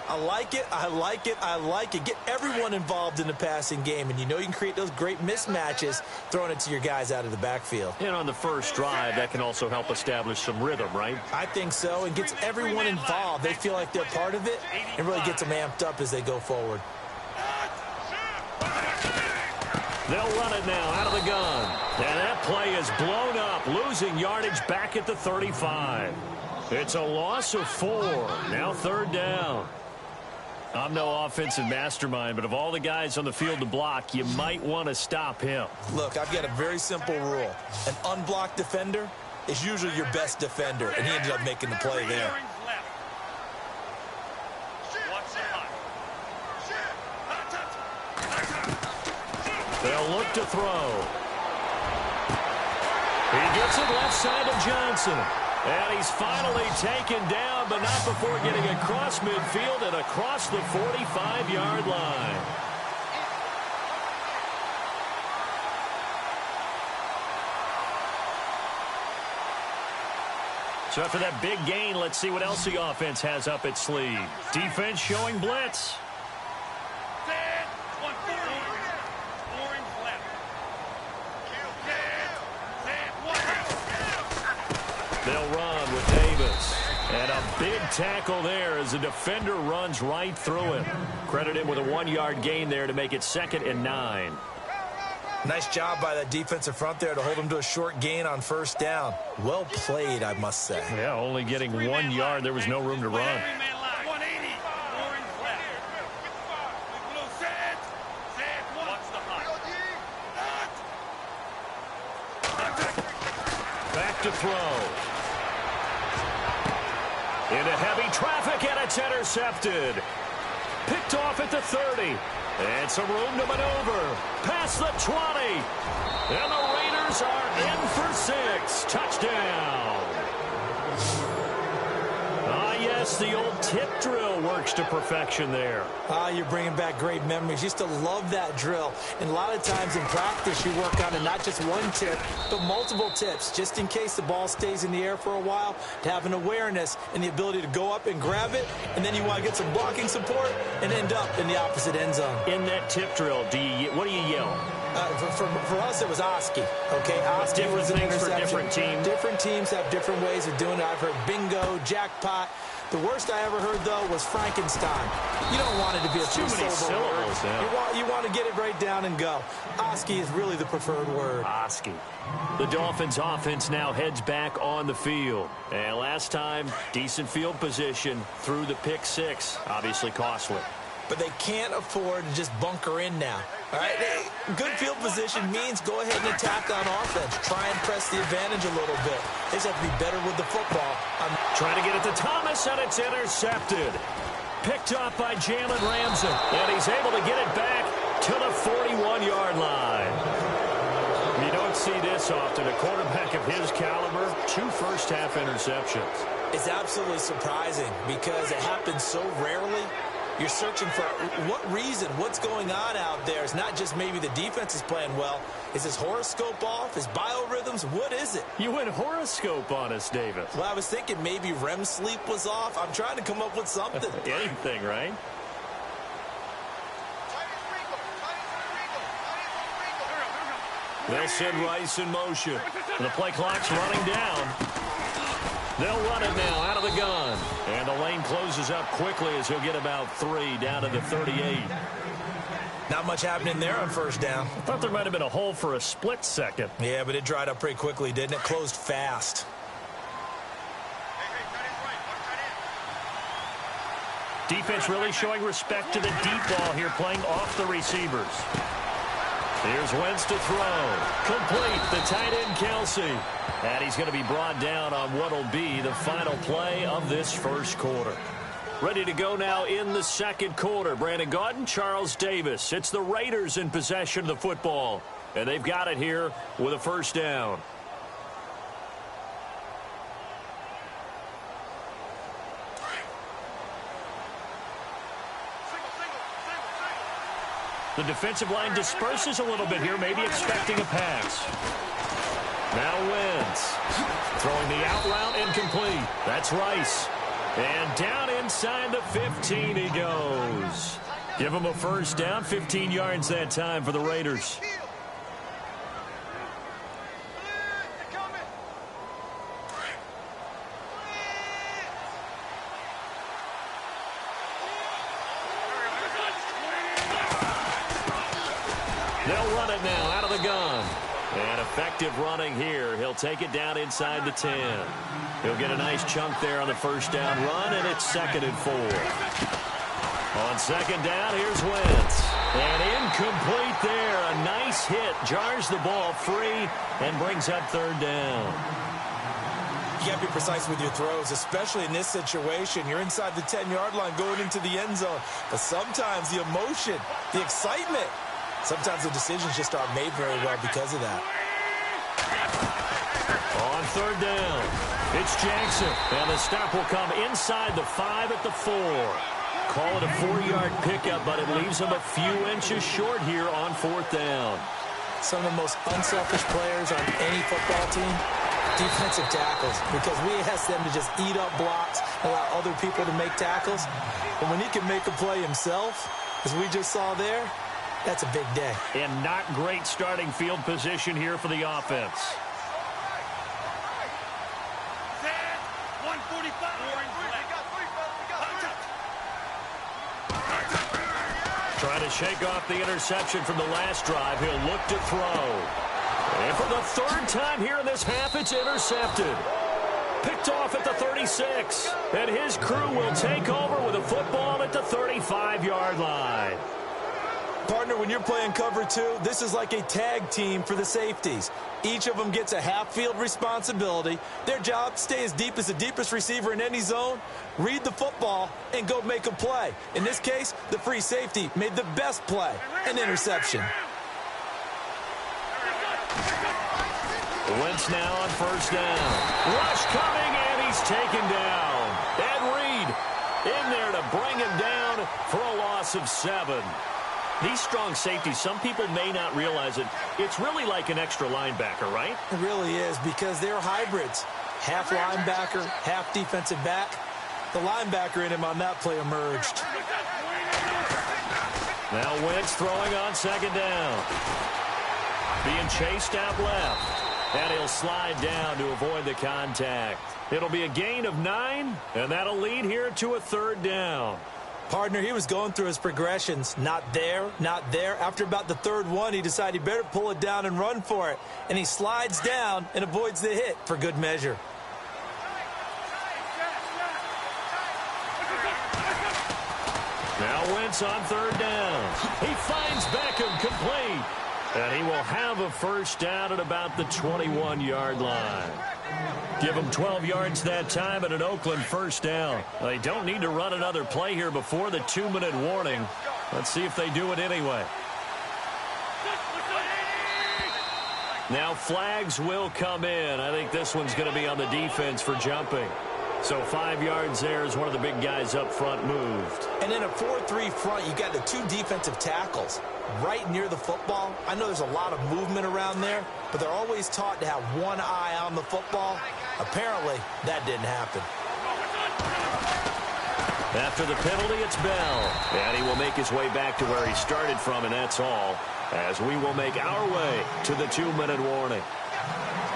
I like it, I like it, I like it. Get everyone involved in the passing game, and you know you can create those great mismatches throwing it to your guys out of the backfield. And on the first drive, that can also help establish some rhythm, right? I think so, and gets everyone involved. They feel like they're part of it, and really gets them amped up as they go forward. They'll run it now out of the gun. And that play is blown up, losing yardage back at the 35. It's a loss of 4. Now third down. I'm no offensive mastermind, but of all the guys on the field to block, you might want to stop him. Look, I've got a very simple rule. An unblocked defender is usually your best defender, and he ended up making the play there. They'll look to throw. He gets it left side of Johnson. And he's finally taken down, but not before getting across midfield and across the 45-yard line. So after that big gain, let's see what else the offense has up its sleeve. Defense showing blitz. They'll run with Davis. And a big tackle there as the defender runs right through him. Credit him with a 1-yard gain there to make it 2nd and 9. Nice job by that defensive front there to hold him to a short gain on first down. Well played, I must say. Yeah, only getting 1 yard. There was no room to run. Back to throw. Into heavy traffic, and it's intercepted. Picked off at the 30. And some room to maneuver. Past the 20. And the Raiders are in for 6. Touchdown. Ah, yes, the old tip drill works to perfection there. Ah, you're bringing back great memories. Used to love that drill. And a lot of times in practice, you work on it not just one tip, but multiple tips, just in case the ball stays in the air for a while, to have an awareness and the ability to go up and grab it, and then you want to get some blocking support and end up in the opposite end zone. In that tip drill, what do you yell? For us, it was Oski. Okay, Oski different was an things for interception. different teams. Different teams have different ways of doing it. I've heard bingo, jackpot. The worst I ever heard, though, was Frankenstein. You don't want it to be a too many syllables. Yeah. You want to get it right down and go. Oski is really the preferred word. Oski. The Dolphins' offense now heads back on the field. And last time, decent field position through the pick 6. Obviously costly. But they can't afford to just bunker in now. All right? Good field position means go ahead and attack on offense. Try and press the advantage a little bit. They just have to be better with the football. Trying to get it to Thomas, and it's intercepted. Picked off by Jalen Ramsey. And he's able to get it back to the 41-yard line. You don't see this often. A quarterback of his caliber, 2 first-half interceptions. It's absolutely surprising because it happens so rarely. You're searching for what reason, what's going on out there. It's not just maybe the defense is playing well. Is his horoscope off? His biorhythms? What is it? You went horoscope on us, David. Well, I was thinking maybe REM sleep was off. I'm trying to come up with something. Anything, right? They'll send Rice in motion. The play clock's running down. They'll run it now out of the gun. And the lane closes up quickly as he'll get about 3 down to the 38. Not much happening there on first down. I thought there might have been a hole for a split second. Yeah, but it dried up pretty quickly, didn't it? Closed fast. Defense really showing respect to the deep ball here, playing off the receivers. Here's Wentz to throw. Complete, the tight end, Kelsey. And he's going to be brought down on what will be the final play of this first quarter. Ready to go now in the second quarter. Brandon Gaudin, Charles Davis. It's the Raiders in possession of the football. And they've got it here with a first down. The defensive line disperses a little bit here, maybe expecting a pass. Now Wentz. Throwing the out route incomplete. That's Rice. And down inside the 15 he goes. Give him a first down, 15 yards that time for the Raiders. They'll run it now out of the gun. And effective running here. He'll take it down inside the 10. He'll get a nice chunk there on the first down run, and it's 2nd and 4. On second down, here's Wentz. And incomplete there. A nice hit. Jars the ball free and brings up 3rd down. You got to be precise with your throws, especially in this situation. You're inside the 10-yard line going into the end zone. But sometimes the emotion, the excitement, sometimes the decisions just aren't made very well because of that. On 3rd down. It's Jackson, and the stop will come inside the 5 at the 4. Call it a 4-yard pickup, but it leaves him a few inches short here on 4th down. Some of the most unselfish players on any football team, defensive tackles, because we ask them to just eat up blocks, allow other people to make tackles. But when he can make a play himself, as we just saw there, that's a big day. And not great starting field position here for the offense. Trying to shake off the interception from the last drive. He'll look to throw. And for the 3rd time here in this half, it's intercepted. Picked off at the 36. And his crew will take over with a football at the 35-yard line. Partner, when you're playing cover 2, this is like a tag team for the safeties. Each of them gets a half-field responsibility. Their job, stay as deep as the deepest receiver in any zone, read the football, and go make a play. In this case, the free safety made the best play, an interception. Wentz now on 1st down. Rush coming, and he's taken down. Ed Reed in there to bring him down for a loss of 7. These strong safeties, some people may not realize it. It's really like an extra linebacker, right? It really is, because they're hybrids. Half linebacker, half defensive back. The linebacker in him on that play emerged. Now Wentz throwing on 2nd down. Being chased out left. And he'll slide down to avoid the contact. It'll be a gain of 9, and that'll lead here to a 3rd down. Partner, he was going through his progressions. Not there, not there. After about the 3rd one, he decided he better pull it down and run for it. And he slides down and avoids the hit for good measure. Now Wentz on 3rd down. He finds Beckham complete. And he will have a 1st down at about the 21-yard line. Give him 12 yards that time and an Oakland 1st down. They don't need to run another play here before the 2-minute warning. Let's see if they do it anyway. Now flags will come in. I think this one's going to be on the defense for jumping. So 5 yards there as one of the big guys up front moved. And in a 4-3 front, you got the 2 defensive tackles right near the football. I know there's a lot of movement around there, but they're always taught to have one eye on the football. Apparently, that didn't happen. After the penalty, it's Bell. And he will make his way back to where he started from, and that's all, as we will make our way to the 2-minute warning.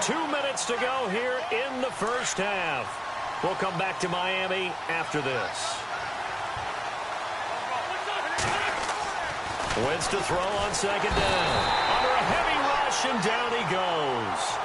2 minutes to go here in the 1st half. We'll come back to Miami after this. Wentz to throw on 2nd down. Under a heavy rush, and down he goes.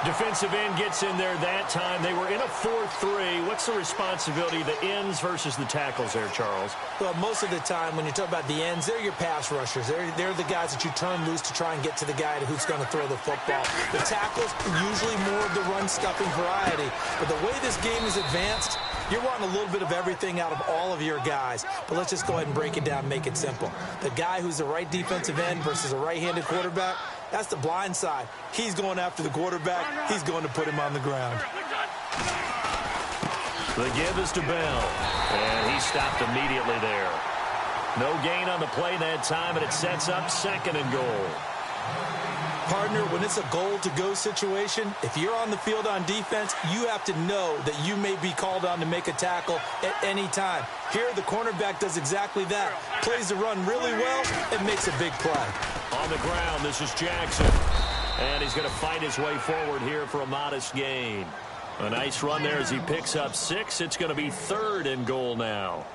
Defensive end gets in there that time. They were in a 4-3. What's the responsibility of the ends versus the tackles there, Charles? Well, most of the time when you talk about the ends, they're your pass rushers. They're the guys that you turn loose to try and get to the guy who's going to throw the football. The tackles are usually more of the run-stuffing variety. But the way this game is advanced, you're wanting a little bit of everything out of all of your guys. But let's just go ahead and break it down and make it simple. The guy who's the right defensive end versus a right-handed quarterback, that's the blind side. He's going after the quarterback. He's going to put him on the ground. The give is to Bell. And he stopped immediately there. No gain on the play that time, and it sets up 2nd and goal. Partner, when it's a goal-to-go situation, if you're on the field on defense, you have to know that you may be called on to make a tackle at any time. Here, the cornerback does exactly that. Plays the run really well and makes a big play. On the ground, this is Jackson. And he's going to fight his way forward here for a modest gain. A nice run there as he picks up 6. It's going to be 3rd and goal now.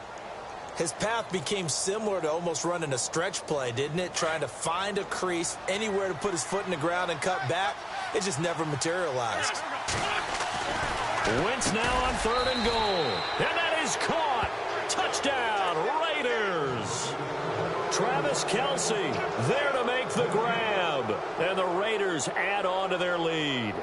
His path became similar to almost running a stretch play, didn't it? Trying to find a crease, anywhere to put his foot in the ground and cut back. It just never materialized. Wentz now on 3rd and goal. And that is caught. Touchdown, Raiders. Travis Kelce there to make the grab. And the Raiders add on to their lead.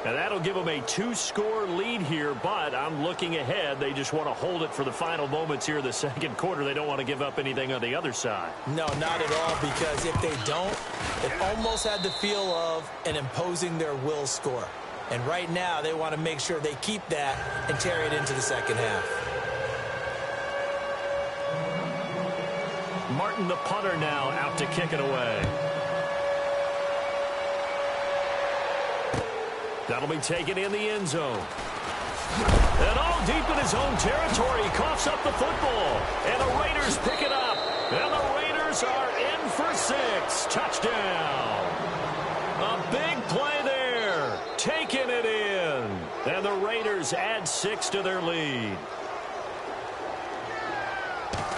And that'll give them a 2-score lead here, but I'm looking ahead. They just want to hold it for the final moments here in the 2nd quarter. They don't want to give up anything on the other side. No, not at all, because if they don't, it almost had the feel of an imposing their will score. And right now, they want to make sure they keep that and carry it into the second half. Martin, the punter, now out to kick it away. That'll be taken in the end zone. And all deep in his own territory, he coughs up the football. And the Raiders pick it up. And the Raiders are in for 6. Touchdown. A big play there. Taking it in. And the Raiders add 6 to their lead.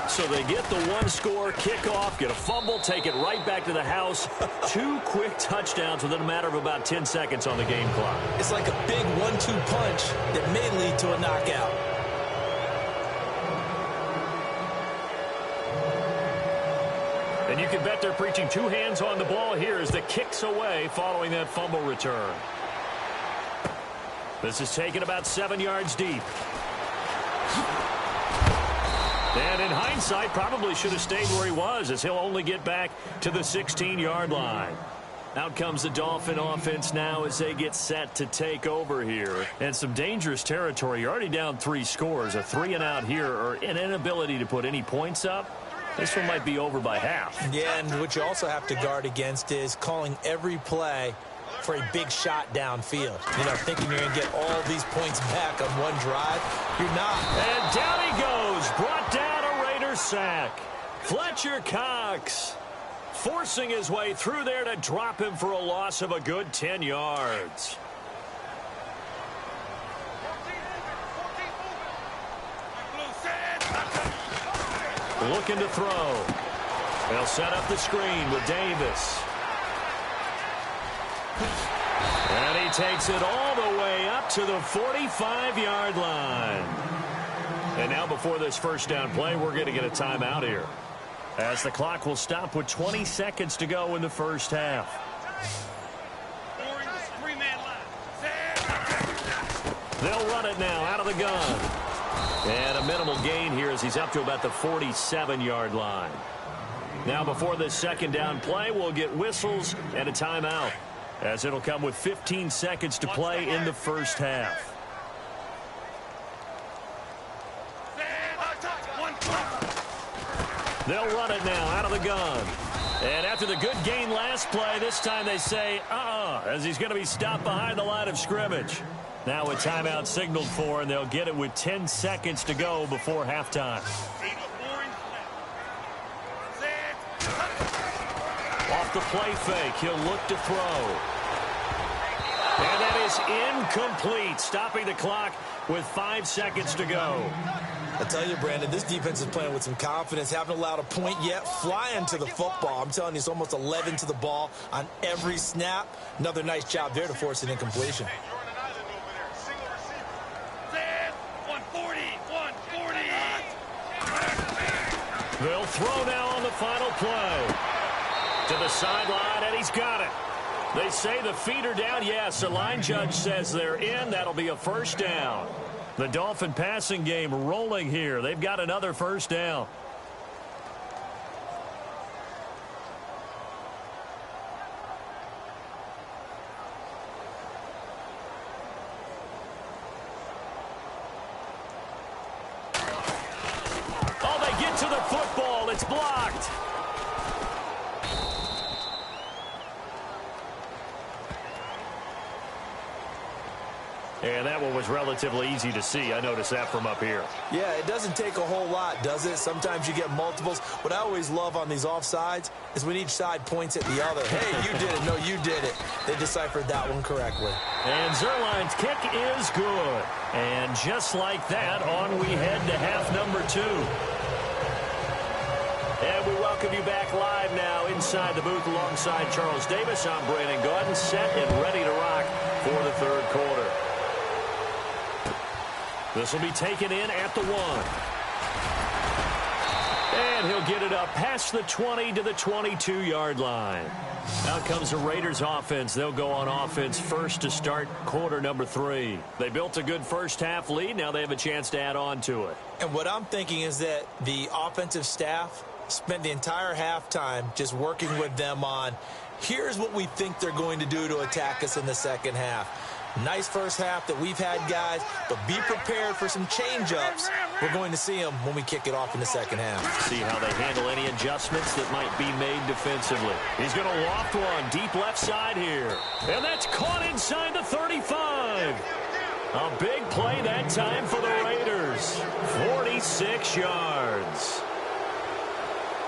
So they get the one-score kickoff, get a fumble, take it right back to the house. 2 quick touchdowns within a matter of about 10 seconds on the game clock. It's like a big 1-2 punch that may lead to a knockout. And you can bet they're preaching 2 hands on the ball here as the kick's away following that fumble return. This is taken about 7 yards deep. And in hindsight, probably should have stayed where he was, as he'll only get back to the 16-yard line. Out comes the Dolphin offense now as they get set to take over here. And some dangerous territory. You're already down 3 scores. A 3-and-out here, or an inability to put any points up. This one might be over by half. Yeah, and what you also have to guard against is calling every play for a big shot downfield. You know, thinking you're going to get all these points back on one drive. You're not. And down he goes. Brought down a Raiders sack. Fletcher Cox forcing his way through there to drop him for a loss of a good 10 yards. Looking to throw. They'll set up the screen with Davis. And he takes it all the way up to the 45-yard line. And now before this first down play, we're going to get a timeout here, as the clock will stop with 20 seconds to go in the first half. They'll run it now out of the gun. And a minimal gain here as he's up to about the 47-yard line. Now before this second down play, we'll get whistles and a timeout, as it'll come with 15 seconds to play in the first half. They'll run it now out of the gun. And after the good gain last play, this time they say, as he's going to be stopped behind the line of scrimmage. Now a timeout signaled for, and they'll get it with 10 seconds to go before halftime. Off the play fake, he'll look to throw. And that is incomplete, stopping the clock with 5 seconds to go. I tell you, Brandon, this defense is playing with some confidence. Haven't allowed a point yet. Flying to the football. I'm telling you, it's almost 11 to the ball on every snap. Another nice job there to force an incompletion. They'll throw now on the final play. To the sideline, and he's got it. They say the feet are down. Yes, the line judge says they're in. That'll be a first down. The Dolphin passing game rolling here. They've got another first down. Oh, they get to the football. It's blocked. And that one was relatively easy to see. I noticed that from up here. Yeah, it doesn't take a whole lot, does it? Sometimes you get multiples. What I always love on these offsides is when each side points at the other. Hey, you did it. No, you did it. They deciphered that one correctly. And Zerline's kick is good. And just like that, on we head to half number 2. And we welcome you back live now inside the booth alongside Charles Davis. I'm Brandon Gaudin, set and ready to rock for the third quarter. This will be taken in at the 1. And he'll get it up past the 20 to the 22-yard line. Out comes the Raiders offense. They'll go on offense first to start quarter number 3. They built a good first half lead. Now they have a chance to add on to it. And what I'm thinking is that the offensive staff spent the entire halftime just working with them on, here's what we think they're going to do to attack us in the second half. Nice first half that we've had, guys, but be prepared for some change-ups. We're going to see them when we kick it off in the second half. See how they handle any adjustments that might be made defensively. He's going to loft one deep left side here. And that's caught inside the 35. A big play that time for the Raiders. 46 yards.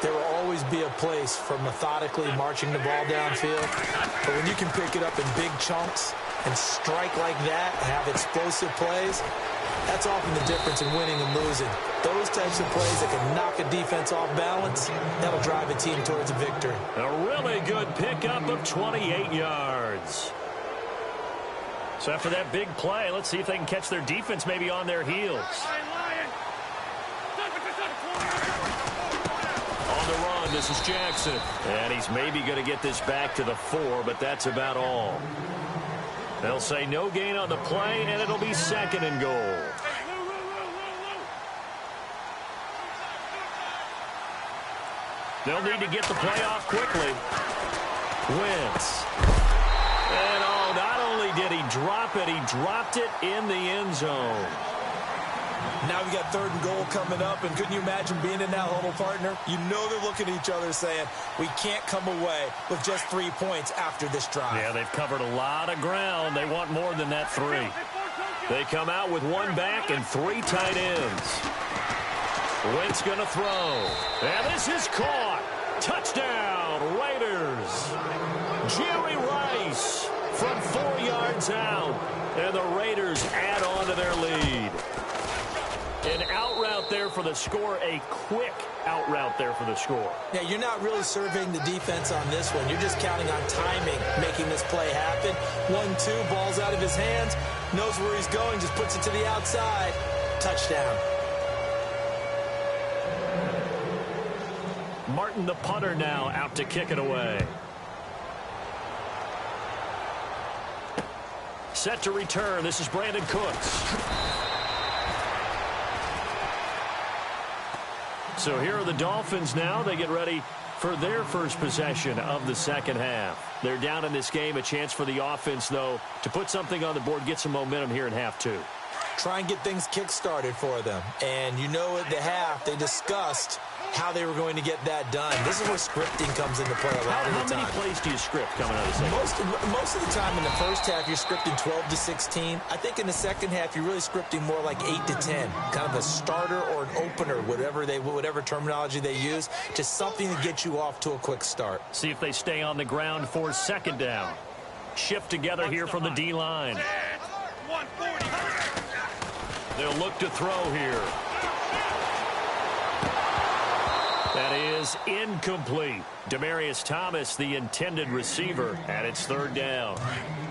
There will always be a place for methodically marching the ball downfield. But when you can pick it up in big chunks and strike like that, have explosive plays, that's often the difference in winning and losing. Those types of plays that can knock a defense off balance, that'll drive a team towards a victory. A really good pickup of 28 yards. So after that big play, let's see if they can catch their defense maybe on their heels. On the run, this is Jackson. And he's maybe going to get this back to the 4, but that's about all. They'll say no gain on the play, and it'll be second and goal. They'll need to get the play off quickly. Wentz. And oh, not only did he drop it, he dropped it in the end zone. Now we got third and goal coming up, and couldn't you imagine being in that huddle, partner? You know they're looking at each other saying, we can't come away with just 3 points after this drive. Yeah, they've covered a lot of ground. They want more than that 3. They come out with 1 back and 3 tight ends. Wentz going to throw. And this is caught. Touchdown, Raiders. Jerry Rice from 4 yards out. And the Raiders add on to their lead. An out route there for the score, a quick out route there for the score. Yeah, you're not really surveying the defense on this one. You're just counting on timing, making this play happen. 1-2, ball's out of his hands, knows where he's going, just puts it to the outside. Touchdown. Martin, the punter, now out to kick it away. Set to return. This is Brandon Cooks. So here are the Dolphins now. They get ready for their first possession of the second half. They're down in this game. A chance for the offense, though, to put something on the board, get some momentum here in half 2. Try and get things kick-started for them. And you know at the half, they discussed how they were going to get that done. This is where scripting comes into play a lot of the time. How many plays do you script coming out of the second half? Most of the time in the first half, you're scripting 12 to 16. I think in the second half, you're really scripting more like 8 to 10. Kind of a starter or an opener, whatever terminology they use. Just something to get you off to a quick start. See if they stay on the ground for second down. Shift together here from the D-line. They'll look to throw here. That is incomplete. Demaryius Thomas, the intended receiver, and it's third down.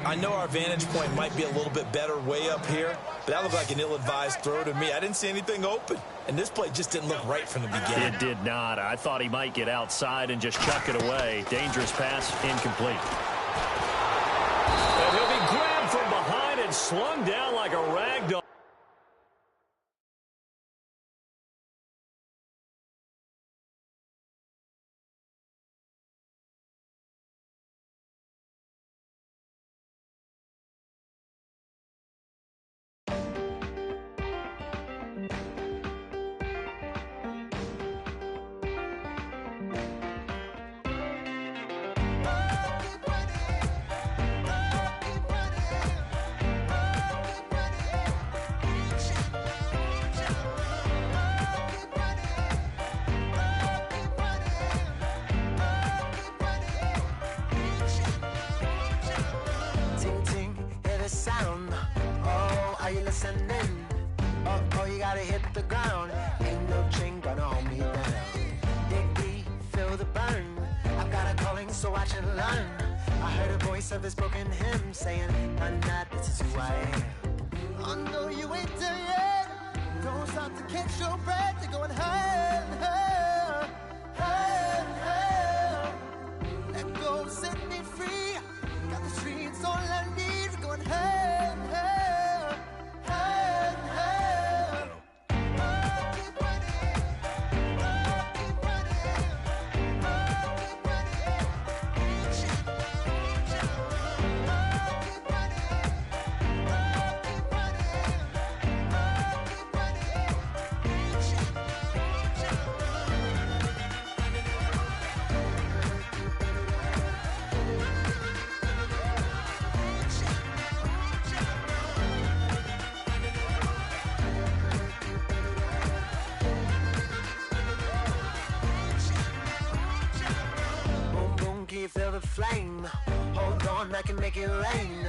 I know our vantage point might be a little bit better way up here, but that looked like an ill-advised throw to me. I didn't see anything open, and this play just didn't look right from the beginning. It did not. I thought he might get outside and just chuck it away. Dangerous pass, incomplete. And he'll be grabbed from behind and slung down like a rag doll. Oh, you gotta hit the ground. Ain't no chain gonna hold me down. Dig deep, feel the burn. I've got a calling, so I should learn. I heard a voice of this broken hymn saying, I'm not, this is who I am. I know you ain't there yet. Don't stop to catch your breath. You're going higher and higher, higher and higher. Let go, set me free. Got the streets all I need. We're going higher and higher, higher and higher. I'll keep running. I'll keep running. I'll keep running. I'll keep running. can make it rain.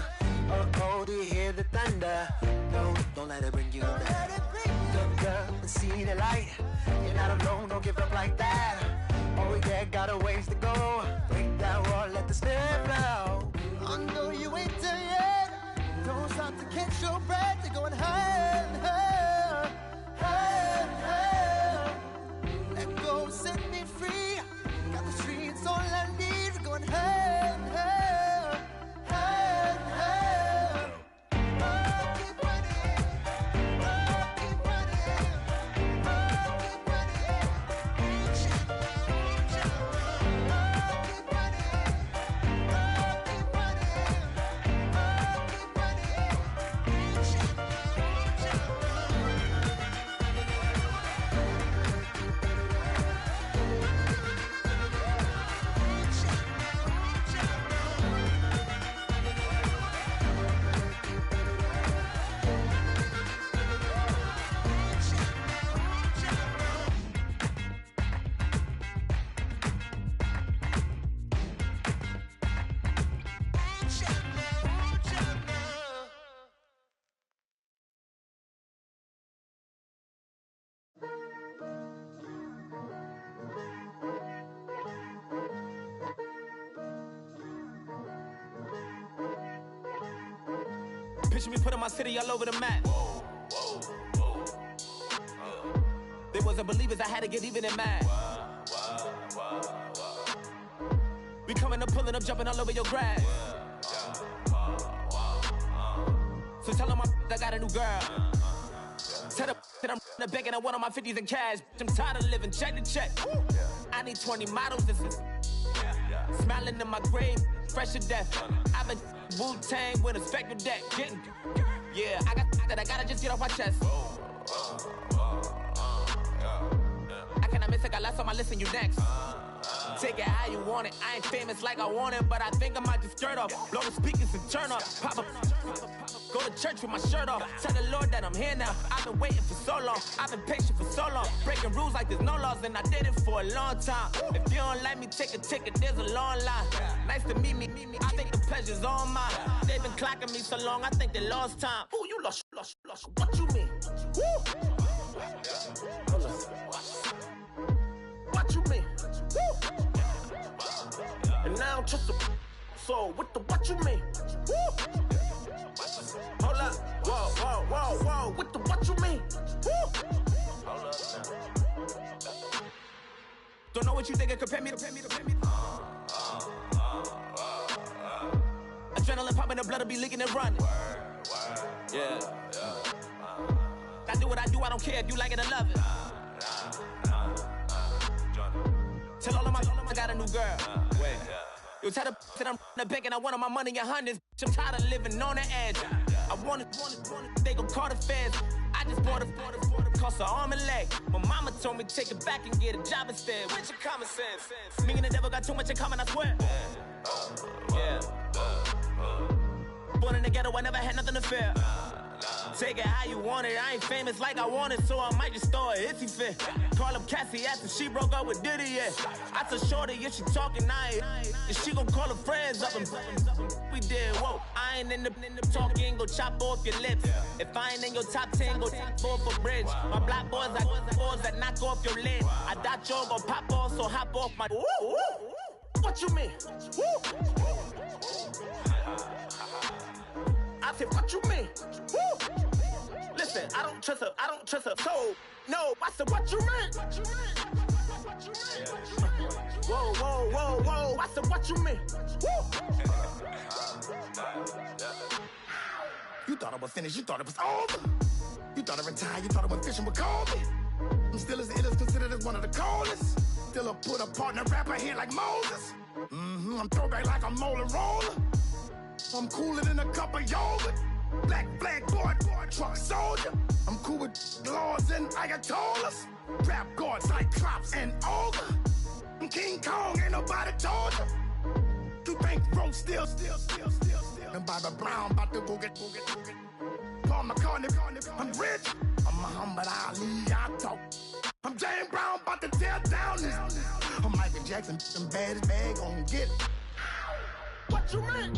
Oh, oh, do you hear the thunder? No, don't let it bring you down. Look up and see the light. You're not alone, don't give up like that. Oh yeah, got a ways to go. Break that wall, let the spirit flow. I know you ain't done yet. Don't stop to catch your breath. You're going higher and higher, higher and higher. Let go, set me free. Got the streets, all I need. We're going higher and higher, higher and higher. Oh, keep running. Oh, keep running. Oh, keep running. Reach out, reach out. Oh, keep running. Oh, keep running. Oh, keep running. Reach out, reach out. Picture me putting my city all over the map. They wasn't believers, I had to get even in mad. We coming up, pulling up, jumping all over your grass. So tell them I got a new girl. Tell them that I'm begging, I want all my 50s in cash. I'm tired of living check to check. I need 20 models, this is smiling in my grave, fresh to death. I've been Wu-Tang with a spectral deck. Getting, yeah, I got that, I gotta just get off my chest. I cannot miss, I got last on my list and you next. Take it how you want it, I ain't famous like I want it, but I think I might just skirt off. Blow the speakers and turn up, pop up. Go to church with my shirt off. Tell the Lord that I'm here now. I've been waiting for so long. I've been patient for so long. Breaking rules like there's no laws, and I did it for a long time. If you don't like me, take a ticket. There's a long line. Nice to meet me. I think the pleasure's all mine. They've been clocking me so long. I think they lost time. Ooh, you lost. What you mean? Woo! What you mean? Woo! And now I'm just a so what you mean? Woo! Hold up, whoa, what you mean? Woo! Hold up now. Don't know what you think, compare me to. Adrenaline popping, the blood will be leaking and running. Yeah. I do what I do, I don't care if you like it or love it. Tell all of my I got a new girl. Wait. You tell the that I'm the bank and I want all my money in hundreds. I'm tired of living on the edge. I want it, they gon' call the feds. I just bought a cost an arm and leg. My mama told me take it back and get a job instead. Where's your common sense? Me and the devil got too much in common, I swear. Yeah. Born in the ghetto, I never had nothing to fear. Take it how you want it, I ain't famous like I want it, so I might just throw a hissy fit. Call up Cassie after she broke up with Diddy, yeah. I told Shorty if she talking, and she gon' call her friends up and we did, whoa. I ain't in the talking, go chop off your lips. If I ain't in your top 10, go top 4 for bridge. My black boys, I got boys that knock off your lid. I thought y'all gon' pop off, so hop off my. What you mean? I said, what you mean? Woo! Listen, I don't trust her, so, no, I said, what you mean? Whoa, I said, what you mean? Woo! You thought I was finished, you thought it was over. You thought I retired, you thought I went fishing with Kobe. I'm still as ill as considered as one of the coldest. Still a put a partner rapper here like Moses. I'm throwback like a molar roller. I'm cooler than a cup of yogurt. Black flag board, truck soldier. I'm cool with laws and ayatollahs. Rap gods like Cyclops and Ogre. I'm King Kong, ain't nobody told you. You think road still. And Bobby Brown about to go get. Paul McCartney, I'm rich. I'm Muhammad Ali, I talk. I'm James Brown, about to tear down this. I'm Michael Jackson, them bad as bad gon' get. What you mean?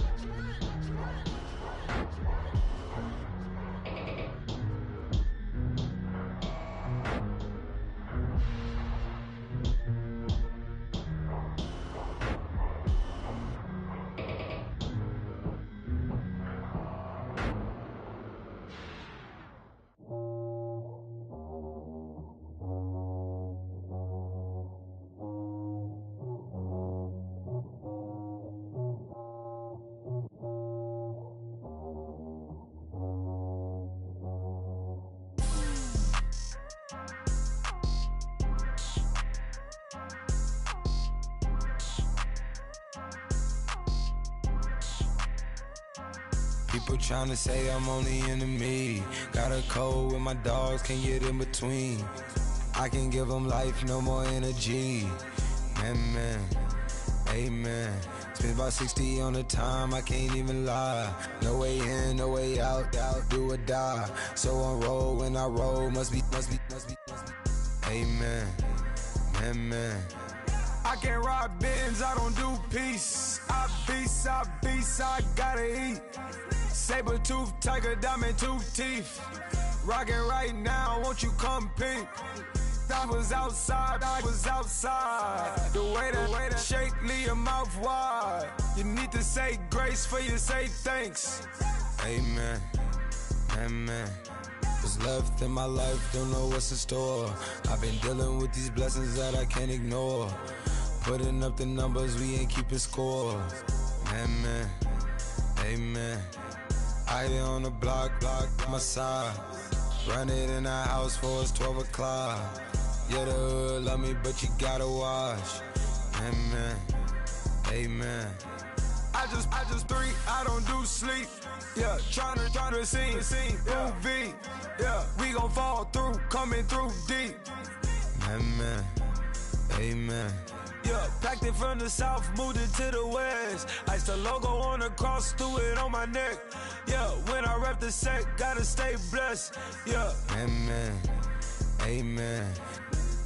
People tryna say I'm only enemy. Got a cold with my dogs, can't get in between. I can give them life, no more energy. Man, amen. Spent about 60 on the time, I can't even lie. No way in, no way out, do or die. So on roll, when I roll, must be. Amen, man. I can't ride Benz, I don't do peace. I beast, I gotta eat. Saber tooth, tiger, diamond tooth teeth. Rockin' right now, won't you come peep? I was outside. The way that shake, leave your mouth wide. You need to say grace for you say thanks. Amen. What's left in my life, don't know what's in store. I've been dealing with these blessings that I can't ignore. Putting up the numbers, we ain't keeping score. Amen. I here on the block, my side. Run it in the house for it's 12 o'clock. Yeah, the hood love me, but you gotta watch. Amen. I just drink, I don't do sleep. Yeah, tryna see. UV. Yeah, we gon' fall through, coming through deep. Amen. Yeah, packed it from the south, moved it to the west. Iced the logo on the cross, threw it on my neck. Yeah, when I rep the set, gotta stay blessed. Yeah. Amen.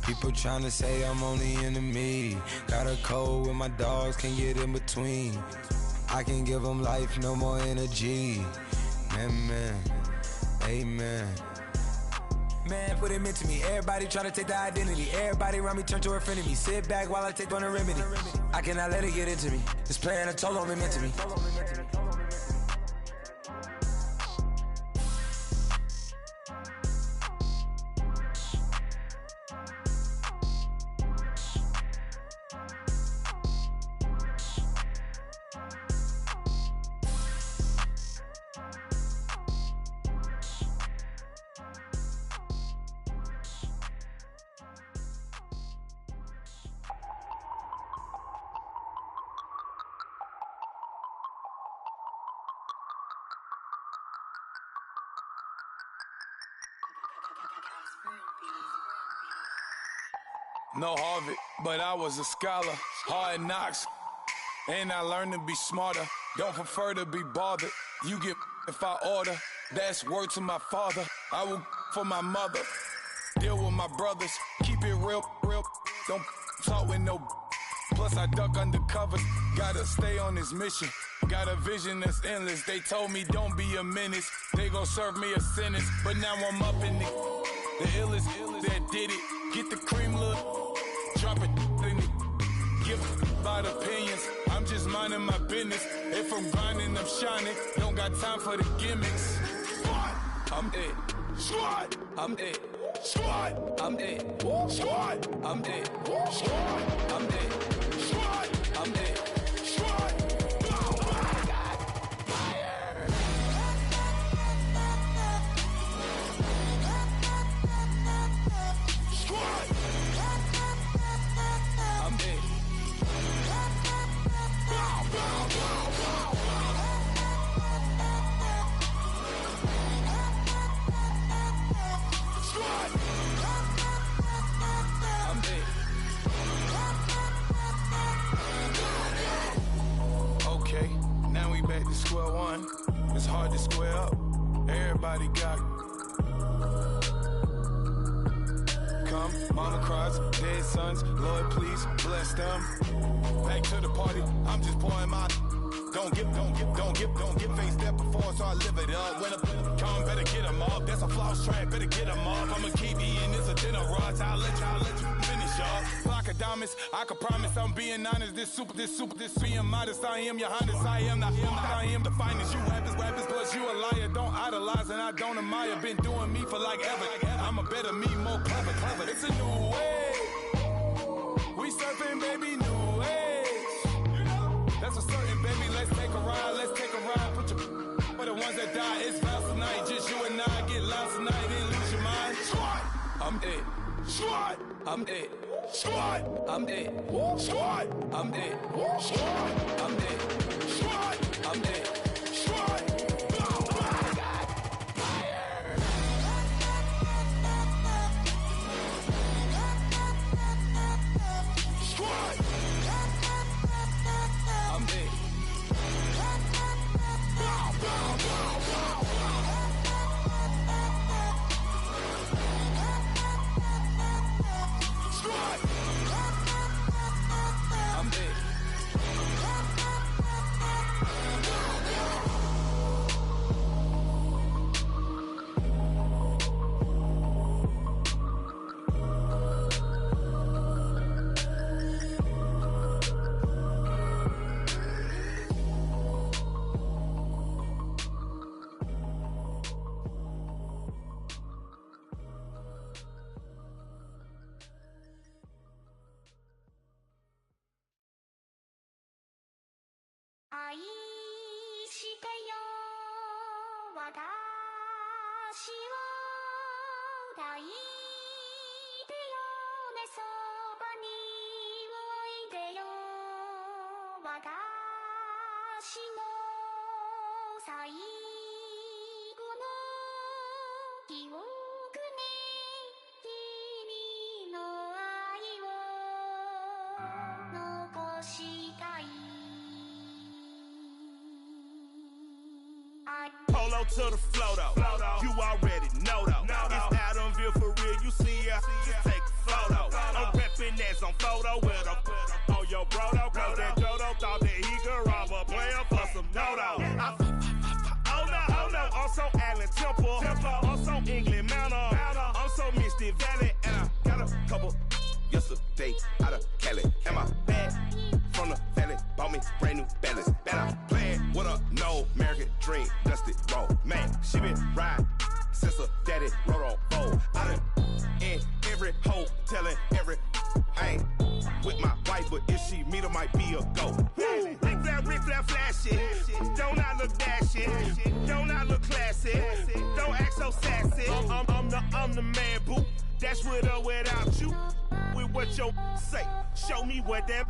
People tryna say I'm only enemy. Got a cold with my dogs, can't get in between. I can give them life, no more energy. Amen. Man, what it meant to me. Everybody try to take the identity. Everybody around me turn to a friend of me. Sit back while I take on a remedy. I cannot let it get into me. This playing a toll on me meant to me. No Harvard, but I was a scholar. Hard knocks, and I learned to be smarter. Don't prefer to be bothered. You get if I order. That's word to my father. I will for my mother. Deal with my brothers. Keep it real. Don't talk with no. Plus I duck undercover. Gotta stay on this mission. Got a vision that's endless. They told me don't be a menace. They gon' serve me a sentence. But now I'm up in the illest that did it. Get the cream look. Drop it in it. Give about opinions. I'm just minding my business. If I'm grinding, I'm shining. Don't got time for the gimmicks. Squad, I'm it. Squad, I'm it. Squad, I'm it. Squad, I'm it. Squad, I'm it. Squad, I'm it. Squad. Square one, it's hard to square up. Everybody got come, mama cries, dead sons. Lord, please bless them. Back to the party, I'm just pouring my Don't get faced that before, so I live it up. When a come, better get them up. That's a floss track, better get them up. I'ma keep eating, it's a dinner rush. I'll let you finish up. Block of diamonds, I can promise I'm being honest. This being modest. I am your highness, I am the finest. You rappers, plus you a liar. Don't idolize and I don't admire. Been doing me for like ever. I'm a better me, more clever. It's a new way. We surfing, baby, new age. That's a certain, baby. Let's take a ride. Put your for the ones that die. It's vows tonight. Just you and I get lost tonight. Then lose your mind. Squad, I'm it. Squad, I'm it. Squad, I'm it. Squad, I'm it. Squad, I'm it. Squad, I'm it. Squad. Polo to the flow though. You already know though. It's Adamville for real. You see ya, just take a photo. I'm reppin' as on photo with a on your bro though. Cause that Dodo thought that he could rob a player for some dodo. Oh no, I'm so Allen Temple. I'm so England Mountain. I'm so Misty Valley. And I got a couple yesterday out of Cali. And my bag from the valley bought me brand new balance. And I'm playing with a no American dream. Dusty roll. Man, she been riding since her daddy rode on bowl. I done in every hole telling every I ain't with my wife, but if she meet her, might be a go. Rick flat flashy. Don't I look dashy? Don't I look classy? Don't act so sassy. I'm the man, boo. That's with or without you. With what your say. Show me what that.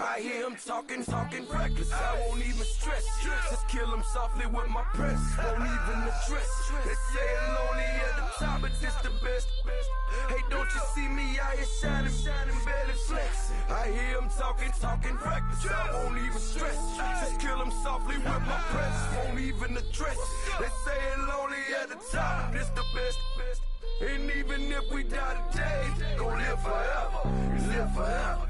I hear him talking reckless. I won't even stress. Just kill him softly with my press. Won't even address. They say I'm lonely at the top, but this the best. Hey, don't you see me out here shining, barely flexing? I hear him talking reckless. I won't even stress. Just kill him softly with my press. Won't even address. They say I'm lonely at the top, this the best. And even if we die today, gon' live forever. Live forever.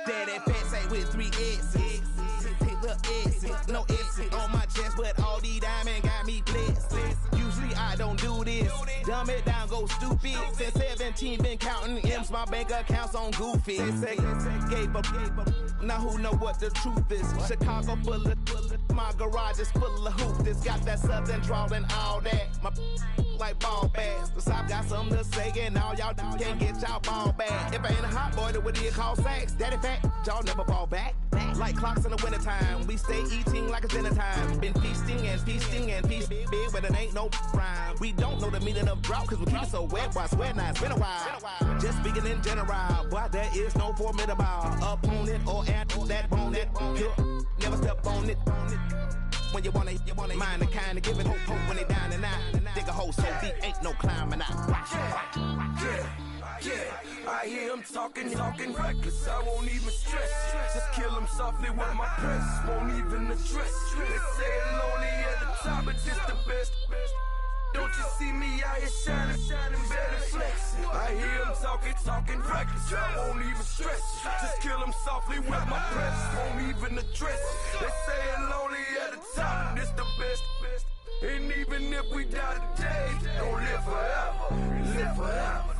Daddy Patsy with 3 S's. Little S's, no S's on my chest, but all these diamonds got me blessed. Usually I don't do this. Dumb it down, go stupid. Since 17, been counting M's, my bank accounts on Goofy. Say, gave up. Now who know what the truth is? Chicago full of my garage is full of hoop. This got that southern drawl and all that. My like ball bags. The South got something to say, and all y'all can't get y'all ball back. If I ain't a hot boy, then what do you call sacks? Daddy fat, y'all never fall back. Like clocks in the wintertime, we stay eating like it's dinner time. Been feasting and feasting big, but it ain't no rhyme. We don't know the meaning of drought, cause we keep it so wet, boy, I swear now it's been a while. Just speaking in general, boy, there is no formidable opponent or at that bone, never step on it. When you wanna mind the kind of giving hope when they down and out. Dig a hole so deep, ain't no climbing out. Yeah, I hear him talking reckless. I won't even stress. Just kill him softly with my press. Won't even address. They say I'm lonely at the top, but this the best. Don't you see me out here shining, barely flexing? I hear him talking reckless. I won't even stress. Just kill him softly with my breath. Won't even address. They say it lonely at the top. This the best. And even if we die today, don't live forever. Live forever.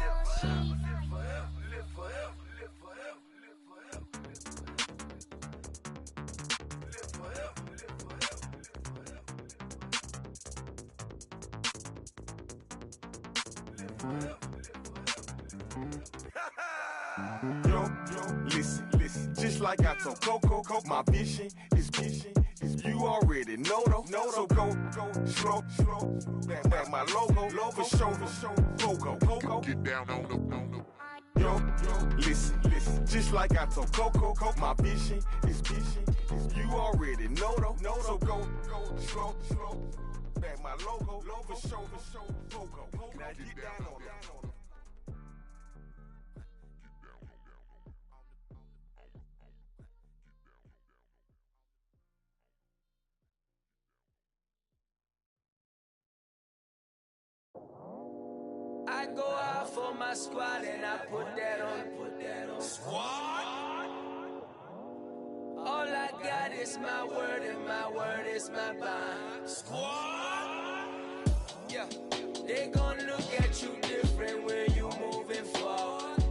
Yo, listen, just like I told Coco, my vision is you already know though. So go slow, back my logo, for show, Coco. Get down on the. Yo, listen, just like I told Coco, my vision is you already know though. So go slow, back my logo, for show, Coco. Now get down on that. I go out for my squad and I put that on. Squad? All I got is my word and my word is my bond. Squad? Yeah, they gon' look at you different when you moving forward.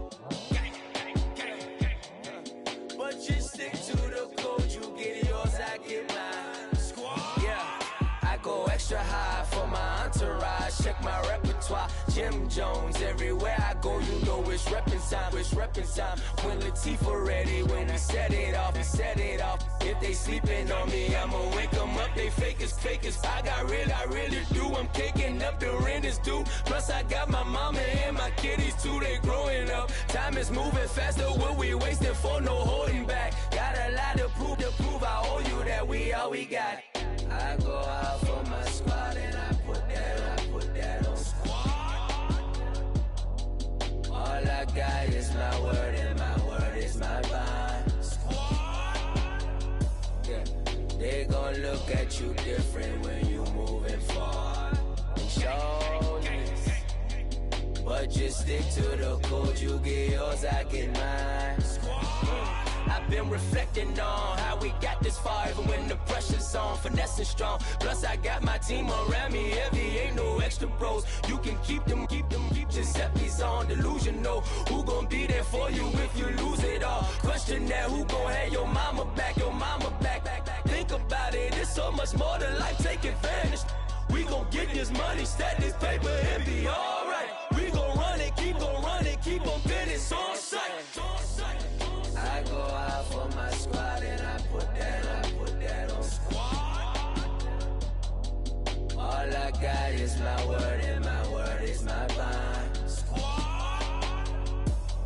But you stick to the code, you get yours, I get mine. Squad? Yeah, I go extra high for my entourage, check my repertoire. Jim Jones, everywhere I go, you know it's reppin' time. When Latifah ready, when we set it off. If they sleeping on me, I'ma wake them up, they fakers. I really do, I'm taking up the rent is due. Plus I got my mama and my kiddies too, they growing up. Time is moving faster, what we wasting for, no holding back. Got a lot to prove, I owe you that we all we got. I go out for my squad and I put that on. All I got is my word and my word is my bond. Yeah, they gon' look at you different when you moving forward. And show this, but just stick to the code. You get yours, I get mine. I've been reflecting on how we got this far, even when the pressure's on, finessing strong. Plus I got my team around me heavy, ain't no extra bros. You can keep them, Giuseppe's on delusional. Who gon' be there for you if you lose it all? Question that, who gon' have your mama back? Think about it, it's so much more to life, take advantage. We gon' get this money, stack this paper and be alright. We gon' run it, keep on finish on sight. I go out for my squad and I put that on. All I got is my word and my word is my bond.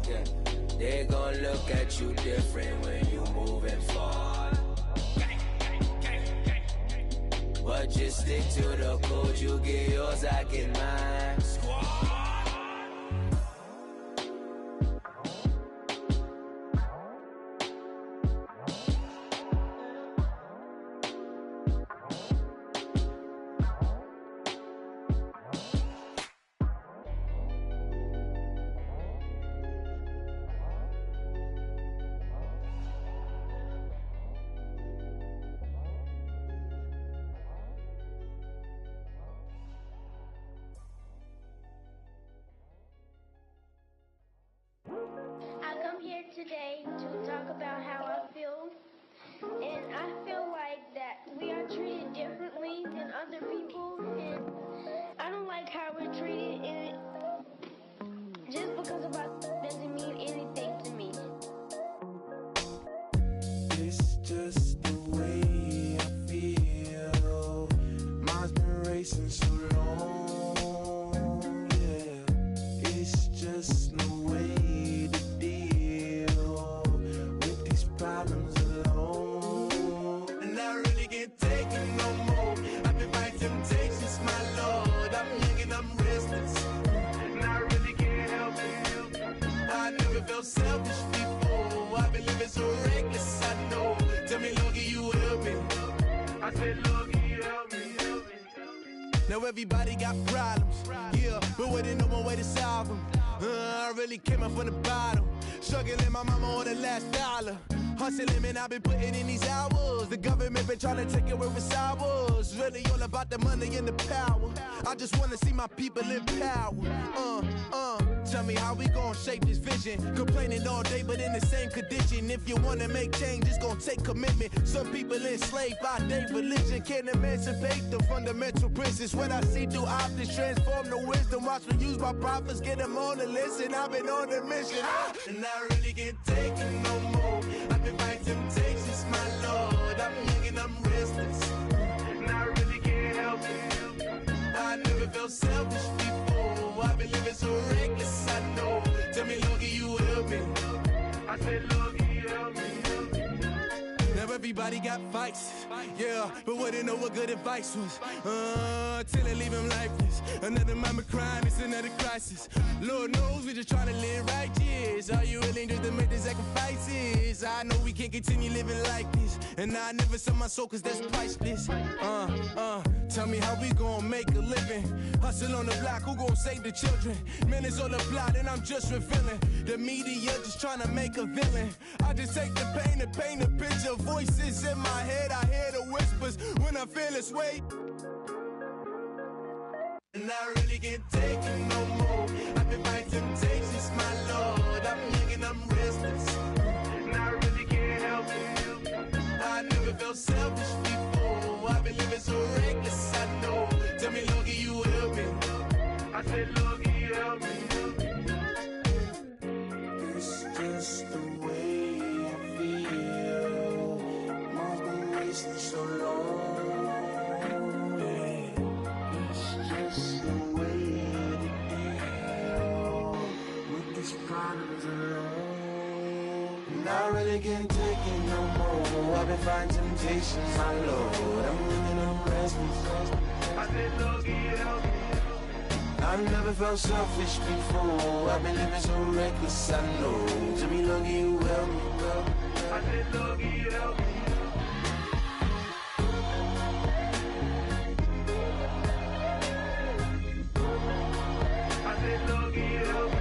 Yeah, they gon' look at you different when you moving forward. But just stick to the code, you get yours, I get mine. Today to talk about how I feel, and I feel like that we are treated differently than other people, and I don't like how we're treated, and just because of our doesn't mean anything to me. It's just the way I feel. Mine's been racing so long, yeah. It's just no way to problems alone, and I really can't take it no more. I've been fighting temptations, my Lord. I'm young and I'm restless, and I really can't help it. I never felt selfish before. I've been living so reckless, I know. Tell me, Lord, can you help me? I said, Lord, can you help me? Now everybody got problems, yeah, but waiting no more way to solve them. I really came up from the bottom, struggling my mama on the last dollar. Hustling, man, I've been putting in these hours. The government been trying to take away with ours. Really all about the money and the power. I just wanna see my people in power. Tell me how we gon' shape this vision. Complaining all day, but in the same condition. If you wanna make change, it's gon' take commitment. Some people enslaved by their religion can't emancipate the fundamental principles. What I see through optics transform the wisdom. Watch me use my prophets, get them on the list, and I've been on a mission. And I really can't take it no more. I've been fighting temptations, my Lord. I'm young and I'm restless, and I really can't help it. I never felt selfish before. I've been living so reckless, I know. Tell me, Lord, can you help me? I said, Lord, can you help me? Now everybody got fights, yeah, but wouldn't know what good advice was. Till they leave him lifeless. Another mama crying, it's another crisis. Lord knows we just trying to live righteous. Are you willing just to make the sacrifices? I know we can't continue living like this, and I never sell my soul cause that's priceless. Tell me how we gon' make a living. Hustle on the block, who gon' save the children? Man, it's all a plot and I'm just revealing. The media just trying to make a villain. I just take the pain and paint a picture. Voices in my head, I hear the whispers when I feel this way. And I really can't take it no more. I've been fighting temptations, my Lord. I'm young and I'm restless, and I really can't help it. I never felt selfish before. I've been living so reckless, I know. Tell me, Lord, can you help me? I said, Lord, can you help me? It's just the way I feel. Mom's been wasting so long. And I really can't take it no more. I've been fighting temptations, my Lord. I'm living on restless. I said, Lord, can you help me? I've never felt selfish before. I've been living so reckless, I know. Tell me, Lord, can you help me? I said, Lord, can you help me? I said, Lord, can you help me?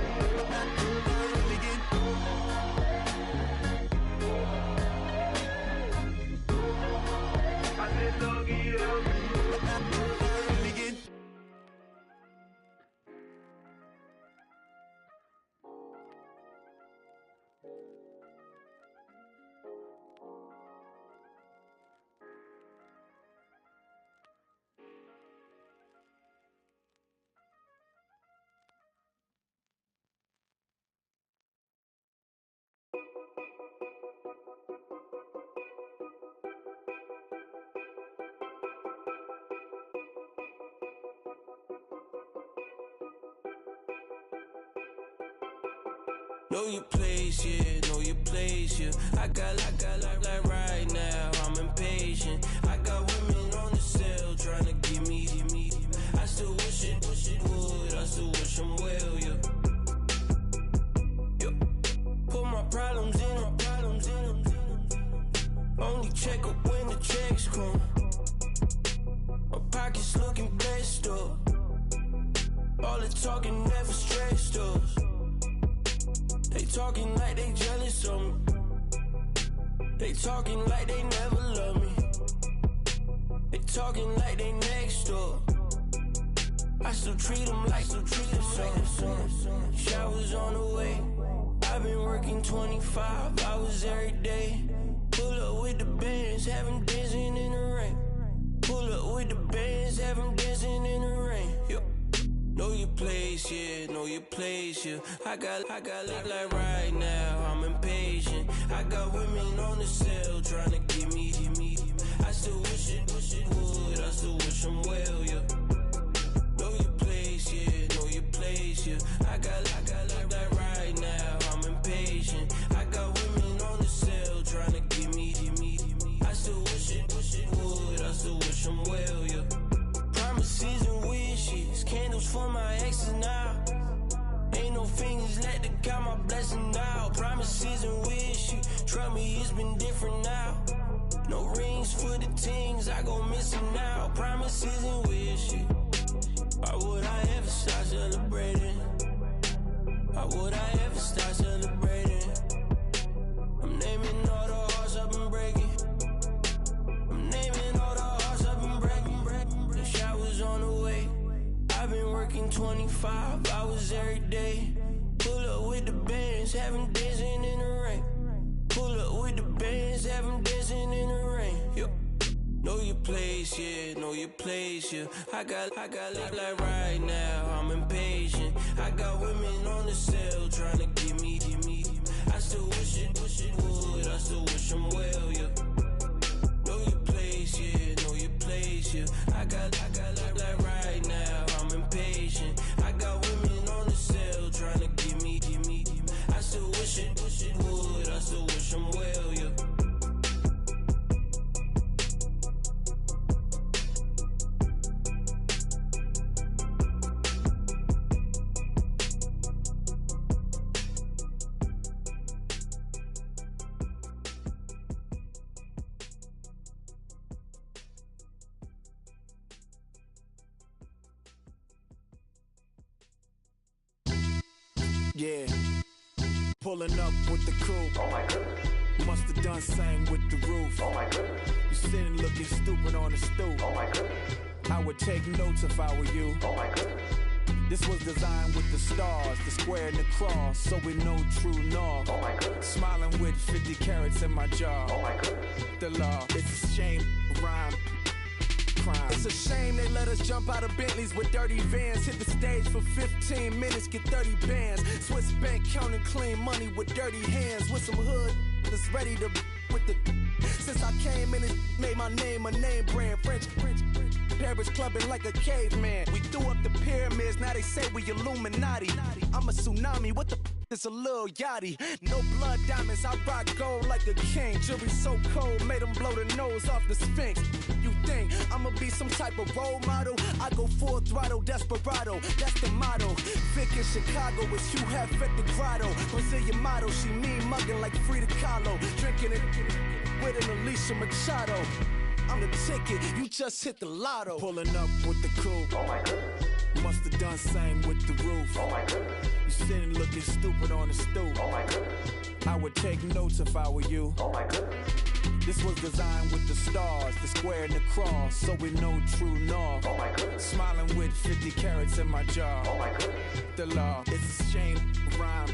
Know your place, yeah, know your place, yeah. I got like right now, I'm impatient. I got women on the cell trying to give me. I still wish it would, I still wish them well, yeah. Put my problems in them. Only check up when the checks come. My pockets looking blessed up. All the talking never stressed us. They talking like they jealous of me. They talking like they never love me. They talking like they next door. I still treat them like so. Showers on the way. I've been working 25 hours every day. Pull up with the bands, have them dancing in the rain. Pull up with the bands, have them dancing in the rain. Know your place, yeah, know your place, yeah. I got like right now, I'm impatient. I got women on the cell trying to give me. I still wish it would, I still wish them well, yeah. Know your place, yeah, know your place, yeah. I got like right now, I'm impatient. I got women on the cell trying to give me. I still wish it would, I still wish them well, yeah. Promises and wishes, candles for my exes now. Ain't no fingers let to count my blessing now. Promises and wishes, trust me, it's been different now. No rings for the things I go missing now. Promises and wishes, Why would I ever start celebrating? Why would I ever start celebrating? I'm naming all the hearts I've been breaking. I'm naming all the hearts I've been breaking. The shower's on the way. I've been working 25 hours every day. Pull up with the bands, have them dancing in the rain. Pull up with the bands, have them dancing in the rain. Yo. Know your place, yeah, know your place, yeah. I got like right now, I'm impatient. I got women on the cell trying to give me. I still wish it would, I still wish I'm well, yeah. Know your place, yeah, know your place, yeah. I got like right now, I'm impatient. I got women on the cell trying to give me. I still wish it would, I still wish I'm well, yeah. Yeah, pulling up with the coupe. Oh my goodness. Must have done same with the roof. Oh my goodness. You sitting looking stupid on the stoop. Oh my goodness. I would take notes if I were you. Oh my goodness. This was designed with the stars, the square and the cross, so we know true north. Oh my goodness. Smiling with 50 carats in my jaw. Oh my goodness. The law, it's a shame, rhyme. Crime. It's a shame they let us jump out of Bentleys with dirty vans. Hit the stage for 15 minutes, get 30 bands. Swiss bank counting clean money with dirty hands. With some hood that's ready to with the. Since I came in, it made my name a name brand. French. Paris clubbing like a caveman. We threw up the pyramids, now they say we Illuminati. I'm a tsunami, what the it's a little yachty. No blood diamonds, I rock gold like a king. Jury so cold, made them blow the nose off the Sphinx. You think I'ma be some type of role model? I go full throttle, desperado, that's the motto. Vic in Chicago, it's you have at the grotto. Brazilian model, she mean mugging like Frida Kahlo. Drinking it with an Alicia Machado. I'm the ticket, you just hit the lotto. Pulling up with the coupe. Oh my goodness. Must have done same with the roof. Oh my goodness. You sitting looking stupid on the stoop. Oh my goodness. I would take notes if I were you. Oh my goodness. This was designed with the stars, the square and the cross, so we know true north. Oh my goodness. Smiling with 50 carats in my jaw. Oh my goodness. The law, it's a shame, rhyme.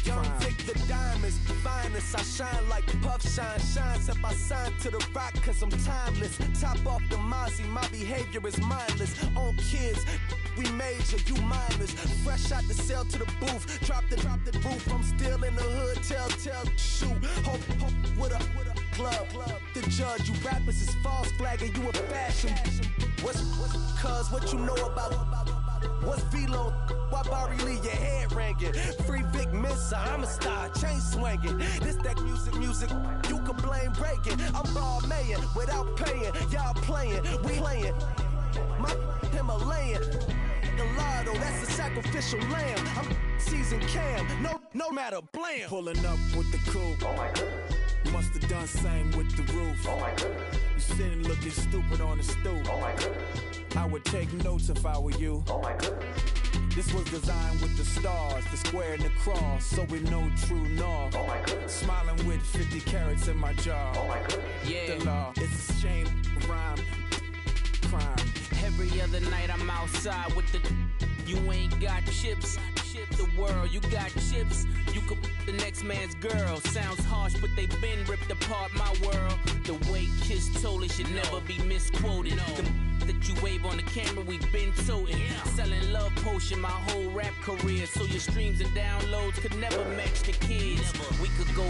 Young Vic the diamonds, finest. I shine like Puff Shine shines if I sign to the rock, cause I'm timeless. Top off the Mozzie, my behavior is mindless. On kids, we major, you minors. Fresh out the cell to the booth, drop the roof. I'm still in the hood, tell, shoot. Hope with a club. The judge, you rappers is false flagging, you a fashion. What's cuz, what you know about? What's Velo? Why Barry Lee, your head ringing? Free Vic Mensa, I'm a star, chain swinging. This that music, you can blame Reagan. I'm ball mayin' without paying, y'all playing, we playing. My Himalayan, the lotto, that's a sacrificial lamb. I'm season cam, no matter, blam. Pulling up with the coupe. Oh my goodness. Must have done same with the roof. Oh my goodness. You sitting looking stupid on the stoop. Oh my goodness. I would take notes if I were you. Oh my goodness. This was designed with the stars, the square and the cross, so we know true north. Oh my goodness. Smiling with 50 carats in my jaw. Oh my goodness. Yeah. The law, it's a shame, rhyme, crime. Every other night I'm outside with the. You ain't got chips. The world, you got chips. You could the next man's girl. Sounds harsh, but they been ripped apart my world. The way Kiss told it should never be misquoted. The that you wave on the camera, we've been toting. Selling love potion my whole rap career, so your streams and downloads could never match the kids. We could go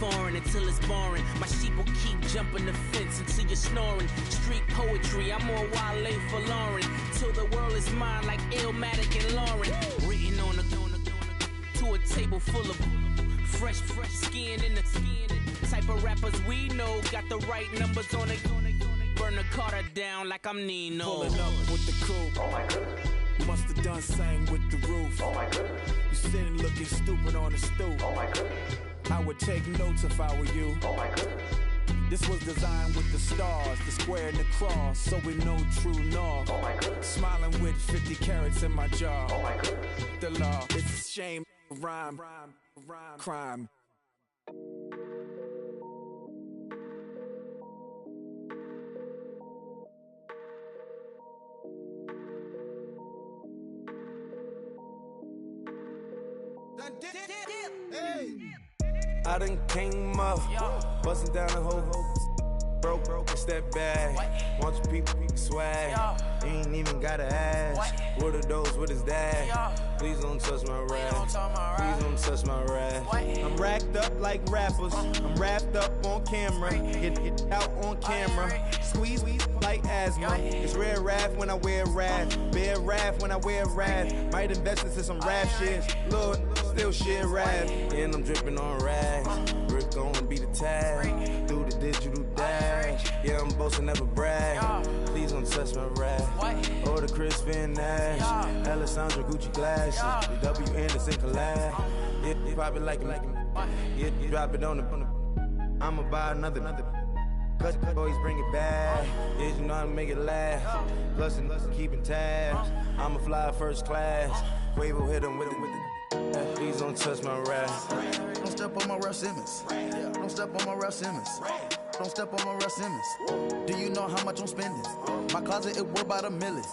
foreign until it's boring. My sheep will keep jumping the fence until you're snoring. Street poetry, I'm more Wale for Lauren. Till the world is mine like Illmatic and Lauren. Written on to a table full of fresh skin in the type of rappers we know. Got the right numbers on it. Burn the Carter down like I'm Nino. Pulling up with the coupe. Oh my goodness. Must have done same with the roof. Oh my goodness. You sitting looking stupid on the stoop. Oh my goodness. I would take notes if I were you. Oh my goodness. This was designed with the stars, the square and the cross, so we know true north. Oh my goodness. Smiling with 50 carats in my jaw. Oh my goodness. The law, it's a shame, rhyme, crime. I done came up, bustin' down the whole broke, and step back. Want your people swag, you ain't even gotta ask. What are those, what is that? Please don't touch my rap, please don't touch my rap. I'm racked up like rappers, I'm wrapped up on camera, hit out on camera, squeeze like asthma. It's rare wrath when I wear wrath, bare wrath when I wear wrath. Might invest into some rap shit, Lord, still shit rap. And I'm dripping on rags, Rick gon' be the tag, do the digital dash. Yeah, I'm boasting, never brag, please don't touch my rap. Or the Chris Van Nash, Alessandra Gucci glasses, the W Anderson collab. Yeah, you pop it like it, yeah, you drop it on the, I'ma buy another. Cause always bring it back, yeah, you know how to make it laugh. Plus and keeping tabs, I'ma fly first class. Quavo hit him with it. Please don't touch my rap. Don't step on my Ralph Simmons. Don't step on my Ralph Simmons. Don't step on my Ralph Simmons. Do you know how much I'm spending? My closet, it worth about $1 million.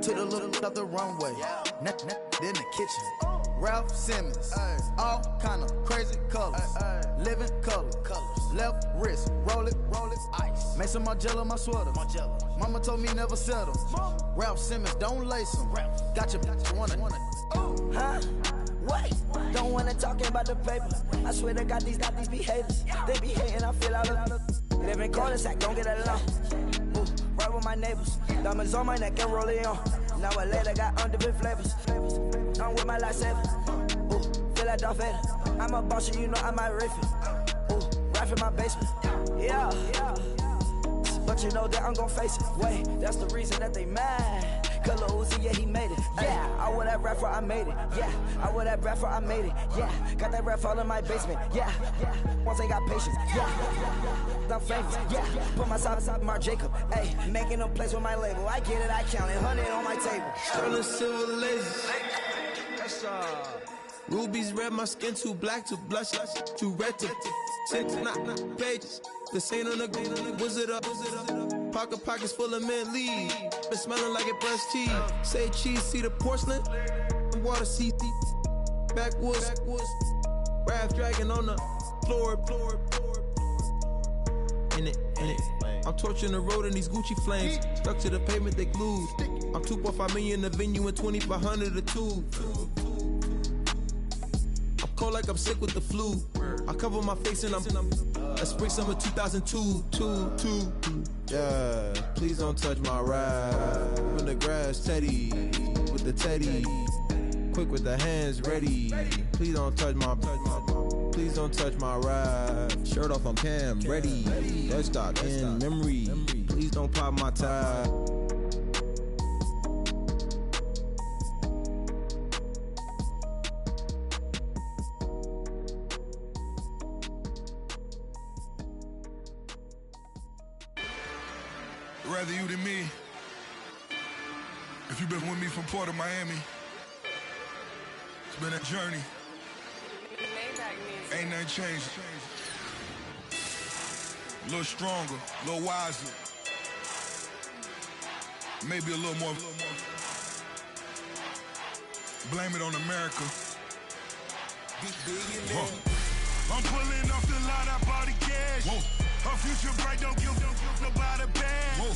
To the little of the runway, in the kitchen. Ralph Simmons, all kind of crazy colors, living colors. Left wrist, roll it, ice. Make some Margiela my sweater. Mama told me never settle. Ralph Simmons, don't lace him. Got your wanna. Huh? Wait, don't wanna talk about the paper. I swear to God, these be haters. They be hating, I feel out of live in cul-de-sac, don't get along. Ooh, right with my neighbors. Diamonds on my neck and roll it on. Now I later got underbit flavors. I'm with my lifesaver. Ooh, feel like Darth Vader. I'm a boss, you know I might riff it. Ooh, right in my basement. Yeah. But you know that I'm gon' face it. Wait, that's the reason that they mad. Color Uzi, yeah, he made it. Yeah, I wear that rapper, I made it. Yeah, I wear that rapper, I made it. Yeah, got that rap all in my basement. Yeah, once I got patience. Yeah, I'm famous. Yeah, put myself inside Marc Jacob. Hey, making a place with my label. I get it, I count it. 100 on my table. Sterling silver lasers. That's rubies red, my skin too black to blush, too red to six, not pages. This ain't on the wizard up. Pockets full of mint leaves. Been smelling like it brushed teeth. Say cheese, see the porcelain. Water, see backwoods. Raft dragging on the floor. In it. I'm torching the road in these Gucci flames. Stuck to the pavement, they glued. I'm 2.5 million the venue and 2,500 a tube. I'm cold like I'm sick with the flu. I cover my face and I'm spring summer 2002. Yeah, please don't touch my rap. In the grass, Teddy, with the Teddy. Quick with the hands ready. Please don't touch my rap. Shirt off on cam, ready. Dead stock in memory. Please don't pop my tie. Rather you than me. If you've been with me from Port of Miami, it's been a journey. Ain't nothing changed. A little stronger, a little wiser. Maybe a little more. Blame it on America. I'm pulling off the line, I bought the cash. Whoa. Her future bright, don't give nobody bad. Whoa.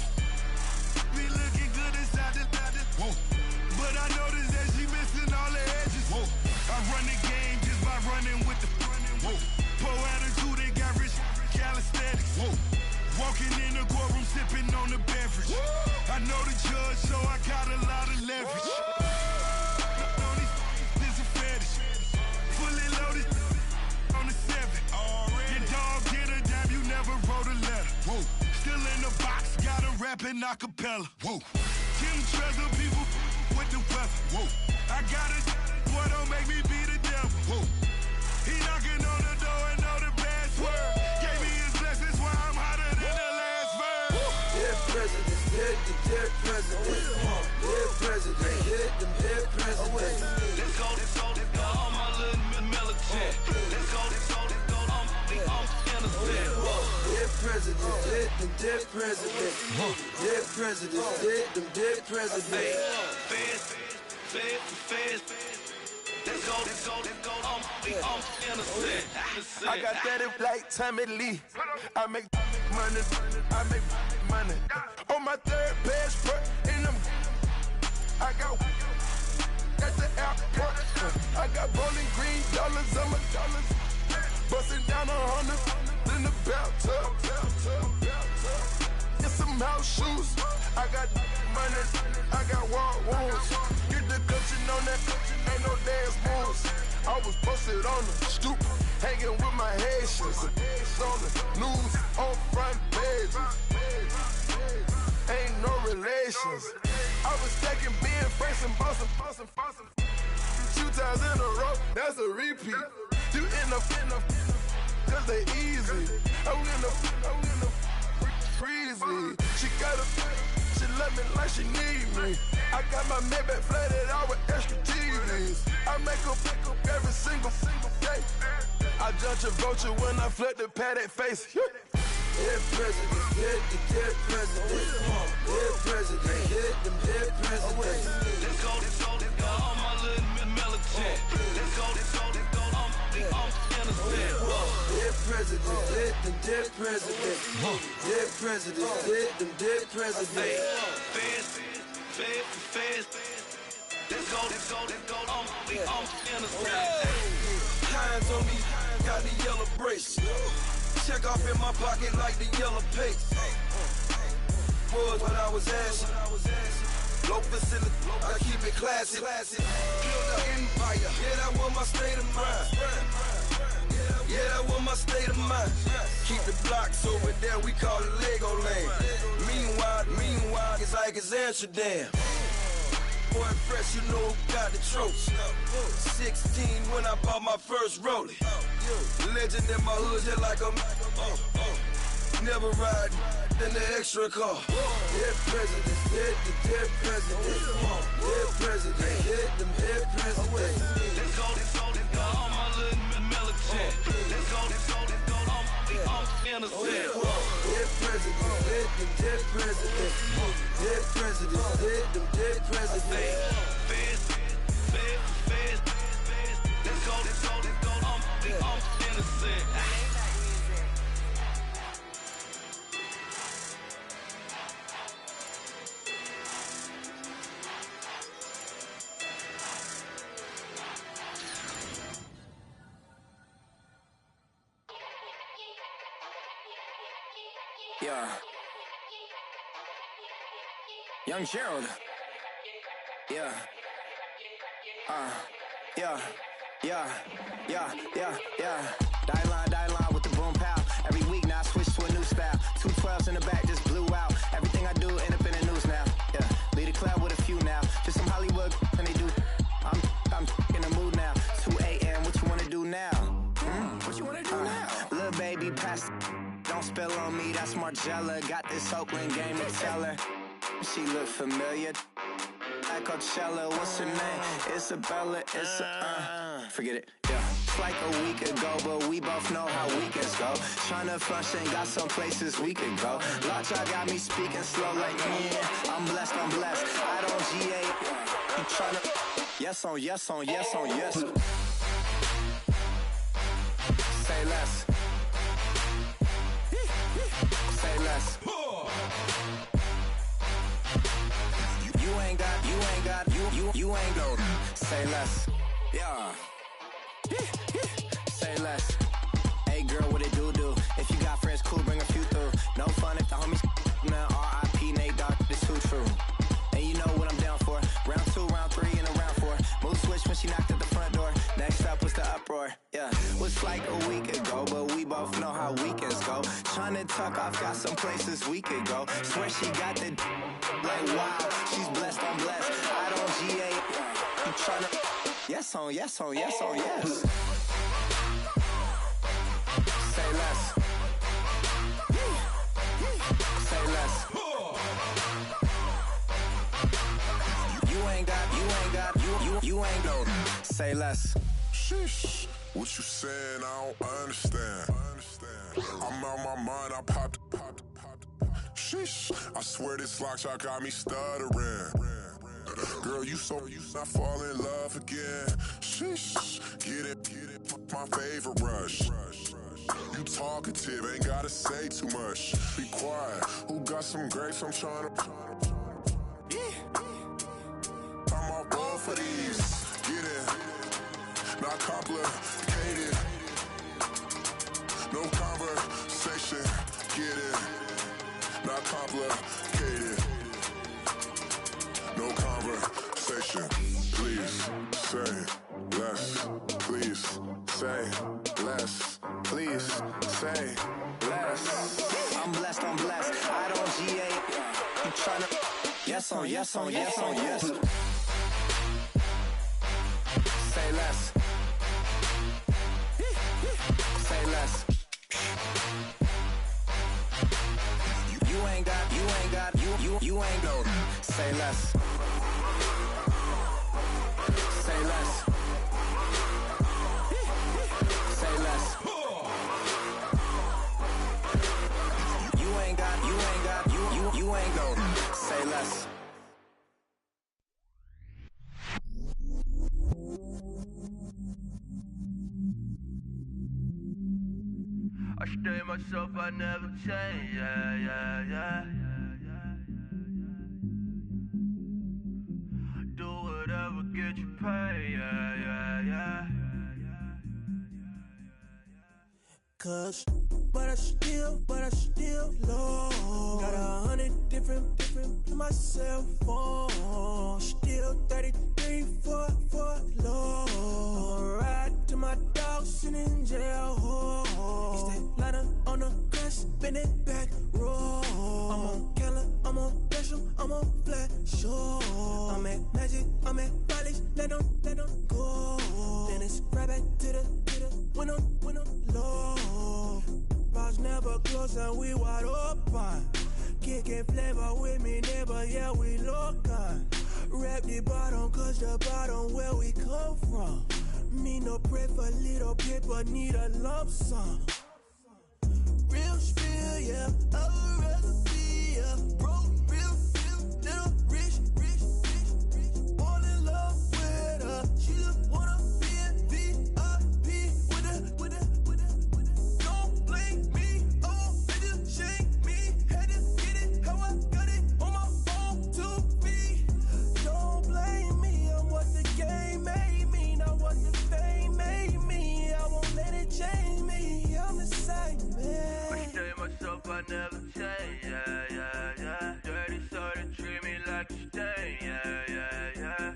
Be looking good inside the whoa. But I noticed that she missing all the edges. Whoa. I run the game just by running with the whoa. Poor attitude, they got rich calisthenics. Whoa. Walking in the courtroom, sipping on the beverage. Woo. I know the judge, so I got a lot of leverage. This a fetish. Fully loaded on the 7. Your dog get a dab, you never wrote a letter. Whoa. Still in the box, gotta rap in acapella. Whoa. Kim treasure people with the weather. Whoa. I got it, boy, don't make me be the devil. Whoa. He knocking on the door and know the password. Gave me his blessings while I'm hotter presidents, dead them dead presidents. Dead presidents, dead them dead presidents. I got that in like Tommy Lee. I make money, I make money. On my third passport in them, I got at the airport. I got bowling green dollars on my dollars. Busting down 100 in the bathtub. Get some house shoes. I got money, I got war wounds. Get the coaching on that, ain't no dance moves. I was posted on the stoop, hanging with my Haitians. On the news, on front pages. Ain't no relations. I was stacking being fresh and bustin'. 2 times in a row, that's a repeat. You in the cause they easy. I'm in the freezy. She love me like she need me. I got my Maybach flooded out with extra TVs. I make up every single day. I judge a vulture when I flip the paddock face. Dead presidents, dead presidents. Dead presidents, dead presidents. Let's go, all my little militant. Let's go, I'm innocent. Dead presidents, dead presidents. Dead presidents, dead presidents. Feds. Let's go, I'm innocent. Hands on me, got the yellow brace. Check off in my pocket like the yellow paste. Was what I was asking. Low facility, I keep it classy. Build an empire, yeah, that was my state of mind. Yeah, that was my state of mind. Keep the blocks over there, we call it Lego Land. Meanwhile, it's like it's Amsterdam. Boy, fresh, you know who got the tropes. 16 when I bought my first rollie. Legend in my hood, just like a never ride in the extra car. Dead presidents, dead presidents. Dead presidents, dead presidents. Let's go, all my little militant. Let's go, I'm innocent. Dead presidents, dead presidents. Dead presidents, dead presidents. Feds. Let's go, I'm innocent. Yeah. Young Gerald. Yeah. Die line with the boom pow. Every week now I switch to a new style. 2 12s in the back just blew out. Everything I do end up in the news now. Yeah. Lead a club with a few now. Just some Hollywood and they do. I'm in the mood now. 2 a.m. What you wanna do now? What you wanna do now? Little baby pass. Don't spill on me, that's Margella. Got this Oakland game to tell her. She look familiar. At Coachella, what's her name? Isabella, forget it, yeah. It's like a week ago, but we both know how weekends go. Tryna function, got some places we could go. Lot y'all got me speaking slow like, yeah, I'm blessed. I don't GA, you tryna, yes on yes. Say less. Say less. You ain't go. Say less. Yeah. Say less. Hey girl, what it do? If you got friends, cool, bring a few through. No fun if the homies man. R.I.P. Nate Dogg, this too true. And you know what I'm down for. Round 2, round 3, and a round 4. Mood switch when she knocked at the front door. Next up was the uproar. Yeah, was like a week ago, but we both know how weekends go. Tryna tuck off, got some places we could go. Swear she got the like wow, she's blessed, I'm blessed. I don't GA, you tryna yes on yes. Say less. Say less. You ain't go. Say less. Sheesh. What you saying? I don't understand. I'm out my mind. I popped. Sheesh, I swear this lock shot got me stuttering. Girl, you not fall in love again. Sheesh, get it, my favorite rush. You talkative, ain't gotta say too much. Be quiet, who got some grapes? I'm tryna. I'm all roll for these. Get it, not complicated. No conversation, get it, not complicated. No conversation, please say less. Please say less. Please say less. I'm blessed, I don't GA. You tryna. Yes on, yes on, yes on, yes. Say less. Say less. You ain't got, you ain't got. Say less. Say less. Say less. You ain't got, you ain't got. Say less. I stay myself, I never change, yeah. Do whatever, get you paid, yeah. Cause, but I still low. Got 100 different in my cell phone. Still 33 for low. I'ma ride to my dog sitting in jail. It's that ladder on the grass, spin it back, roll. I'm on Keller, I'm on Gresham, I'm on Flat Shore. I'm at Magic, I'm at Bally's, let them go. Then it's right back to the when I'm low. Bars never close and we wide open. Kicking flavor with me, neighbor, yeah, we local. Rap the bottom, cause the bottom where we come from. Me no pray for little paper, need a lump sum. Real spill, yeah, I would rather be a broke, real little rich. All in love with her, she just wanna be a VIP with her. Don't blame me, oh, they just shame me. Had to get it, how I got it on my phone to be. Don't blame me, I'm what the game made me, not what the fame made me. I won't let it change me, I'm the same man. I stay myself, I never change, yeah. Dirty soda, treat me like a stain, yeah.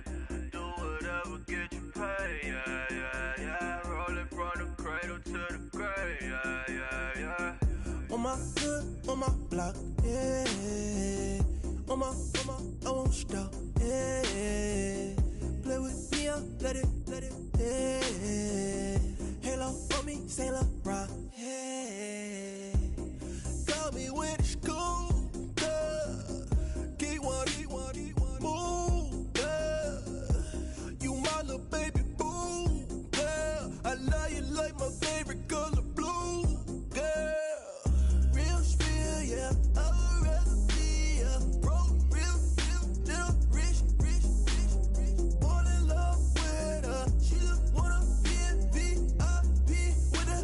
Do whatever, get you paid, yeah. Rolling from the cradle to the grave, yeah. On my hood, on my block, yeah. On my, I won't stop, yeah. Play with me, I'll let it, yeah. Halo on me, Saint Laurent, yeah. Got me with the school, Keep one, move, you my little baby boo, girl. I love you like my favorite color blue, girl. Real spill, yeah, I would rather be a broke, real little rich. All in love with her, she just wanna be a VIP with her.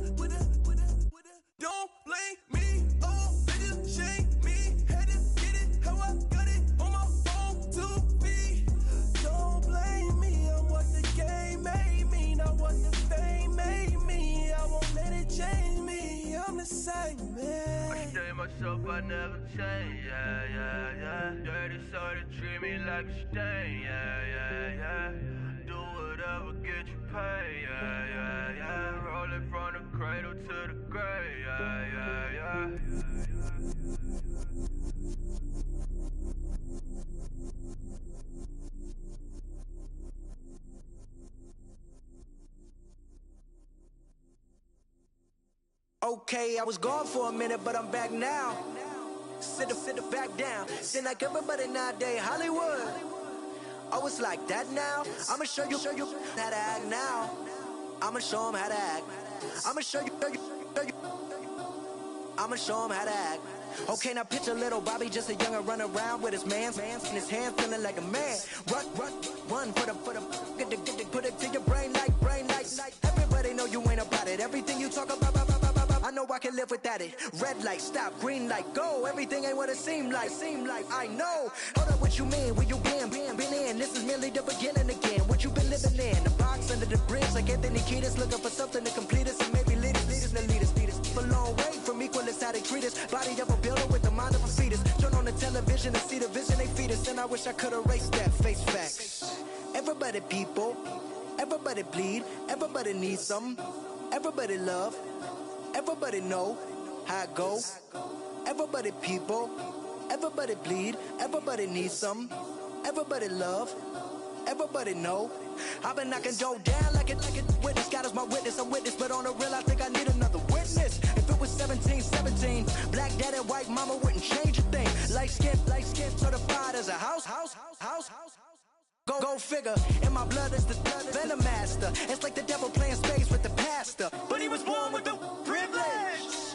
Don't blame me, oh, they just shame me. Had to get it, how I got it on my phone to be. Don't blame me, I'm what the game made me, not what the fame made me. I won't let it change me, I'm the same man. I stay myself, I never change, yeah. Dirty soda, treat me like a stain, yeah. Do whatever, get you paid, yeah. Rolling from the cradle to the grave, yeah. Okay, I was gone for a minute, but I'm back now. Sit back down. Then like everybody nowadays, Hollywood. Oh, it's like that now? I'ma show you how to act now. I'ma show 'em how to act. I'ma show you. I'ma show 'em how to act. Okay, now picture little Bobby, just a young'un run around with his man's in his hand, feeling like a man. Run for the put it to your brain like. Everybody know you ain't about it. Everything you talk about, I know I can live without it. Red light, stop, green light, go. Everything ain't what it seem like. I know. Hold up, what you mean? Where you been in? This is merely the beginning again. What you been living in? The box under the bridge, like Anthony Kiedis, looking for something to complete us and maybe lead us. A long way from equal is how they treat us. Body of a builder with the mind of a fetus. Turn on the television and see the vision they feed us. And I wish I could erase that. Face facts. Everybody people, everybody bleed, everybody needs some, everybody love, everybody know how it go. Everybody people, everybody bleed, everybody needs some, everybody love, everybody know. I've been knocking Joe down like it witness. God is my witness, I'm witness, but on the real I think I need another witness. If it was 17, black daddy, white mama wouldn't change a thing. Light skin, certified as a house. Go figure, in my blood is the venom master. It's like the devil playing spades with the pastor, but he was born with the privilege.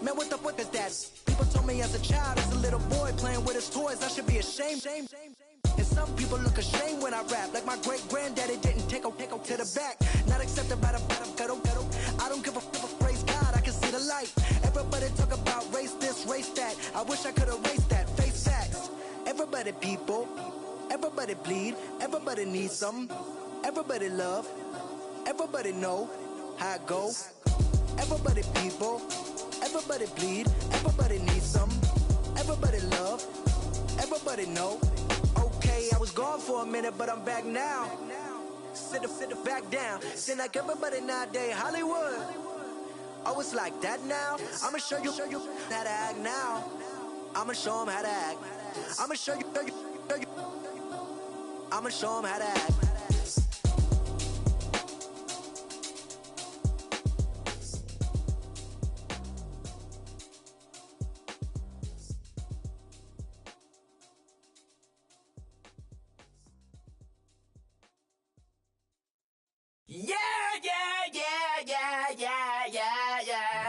Man, what the fuck is that? People told me as a child, as a little boy playing with his toys, I should be ashamed. And some people look ashamed when I rap, like my great granddaddy didn't take to the back. Not accepted by the ghetto. I don't give a praise God, I can see the light. Everybody talk about race this, race that. I wish I could erase that. Face facts. Everybody people, everybody bleed, everybody needs some, everybody love, everybody know how it go. Everybody people, everybody bleed, everybody needs some, everybody love, everybody know. Okay, I was gone for a minute, but I'm back now. Sit back down. Seem like everybody nowadays Hollywood. Oh, it's like that now. I'ma show you how to act now. I'ma show 'em how to act. I'ma show you. I'ma show 'em how to act.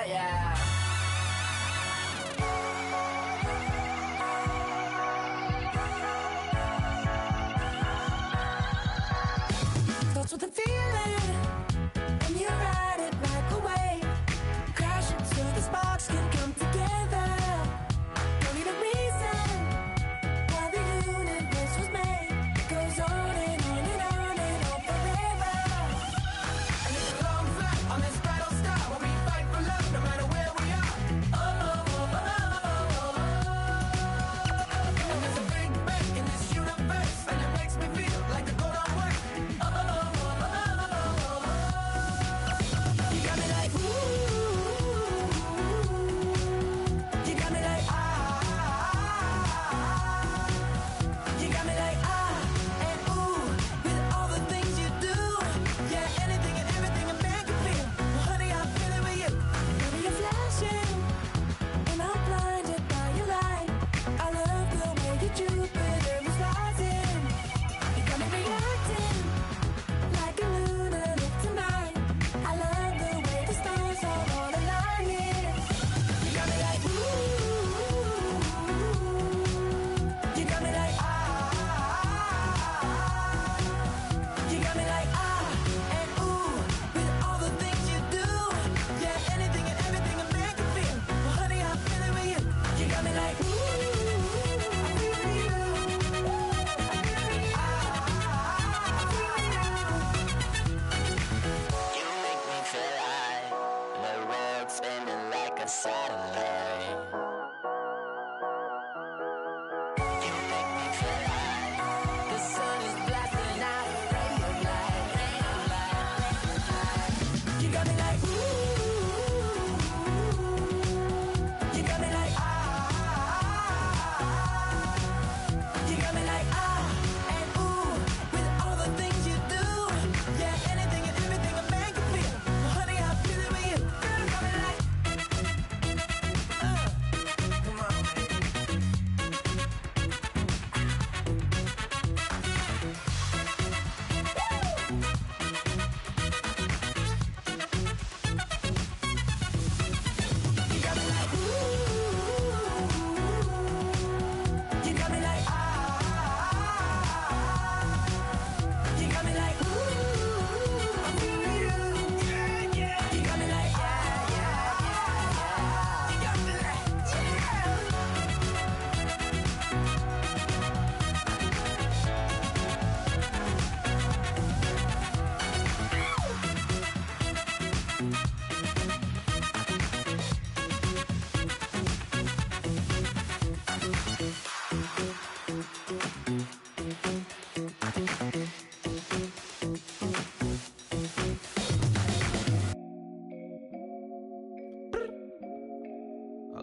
Yeah.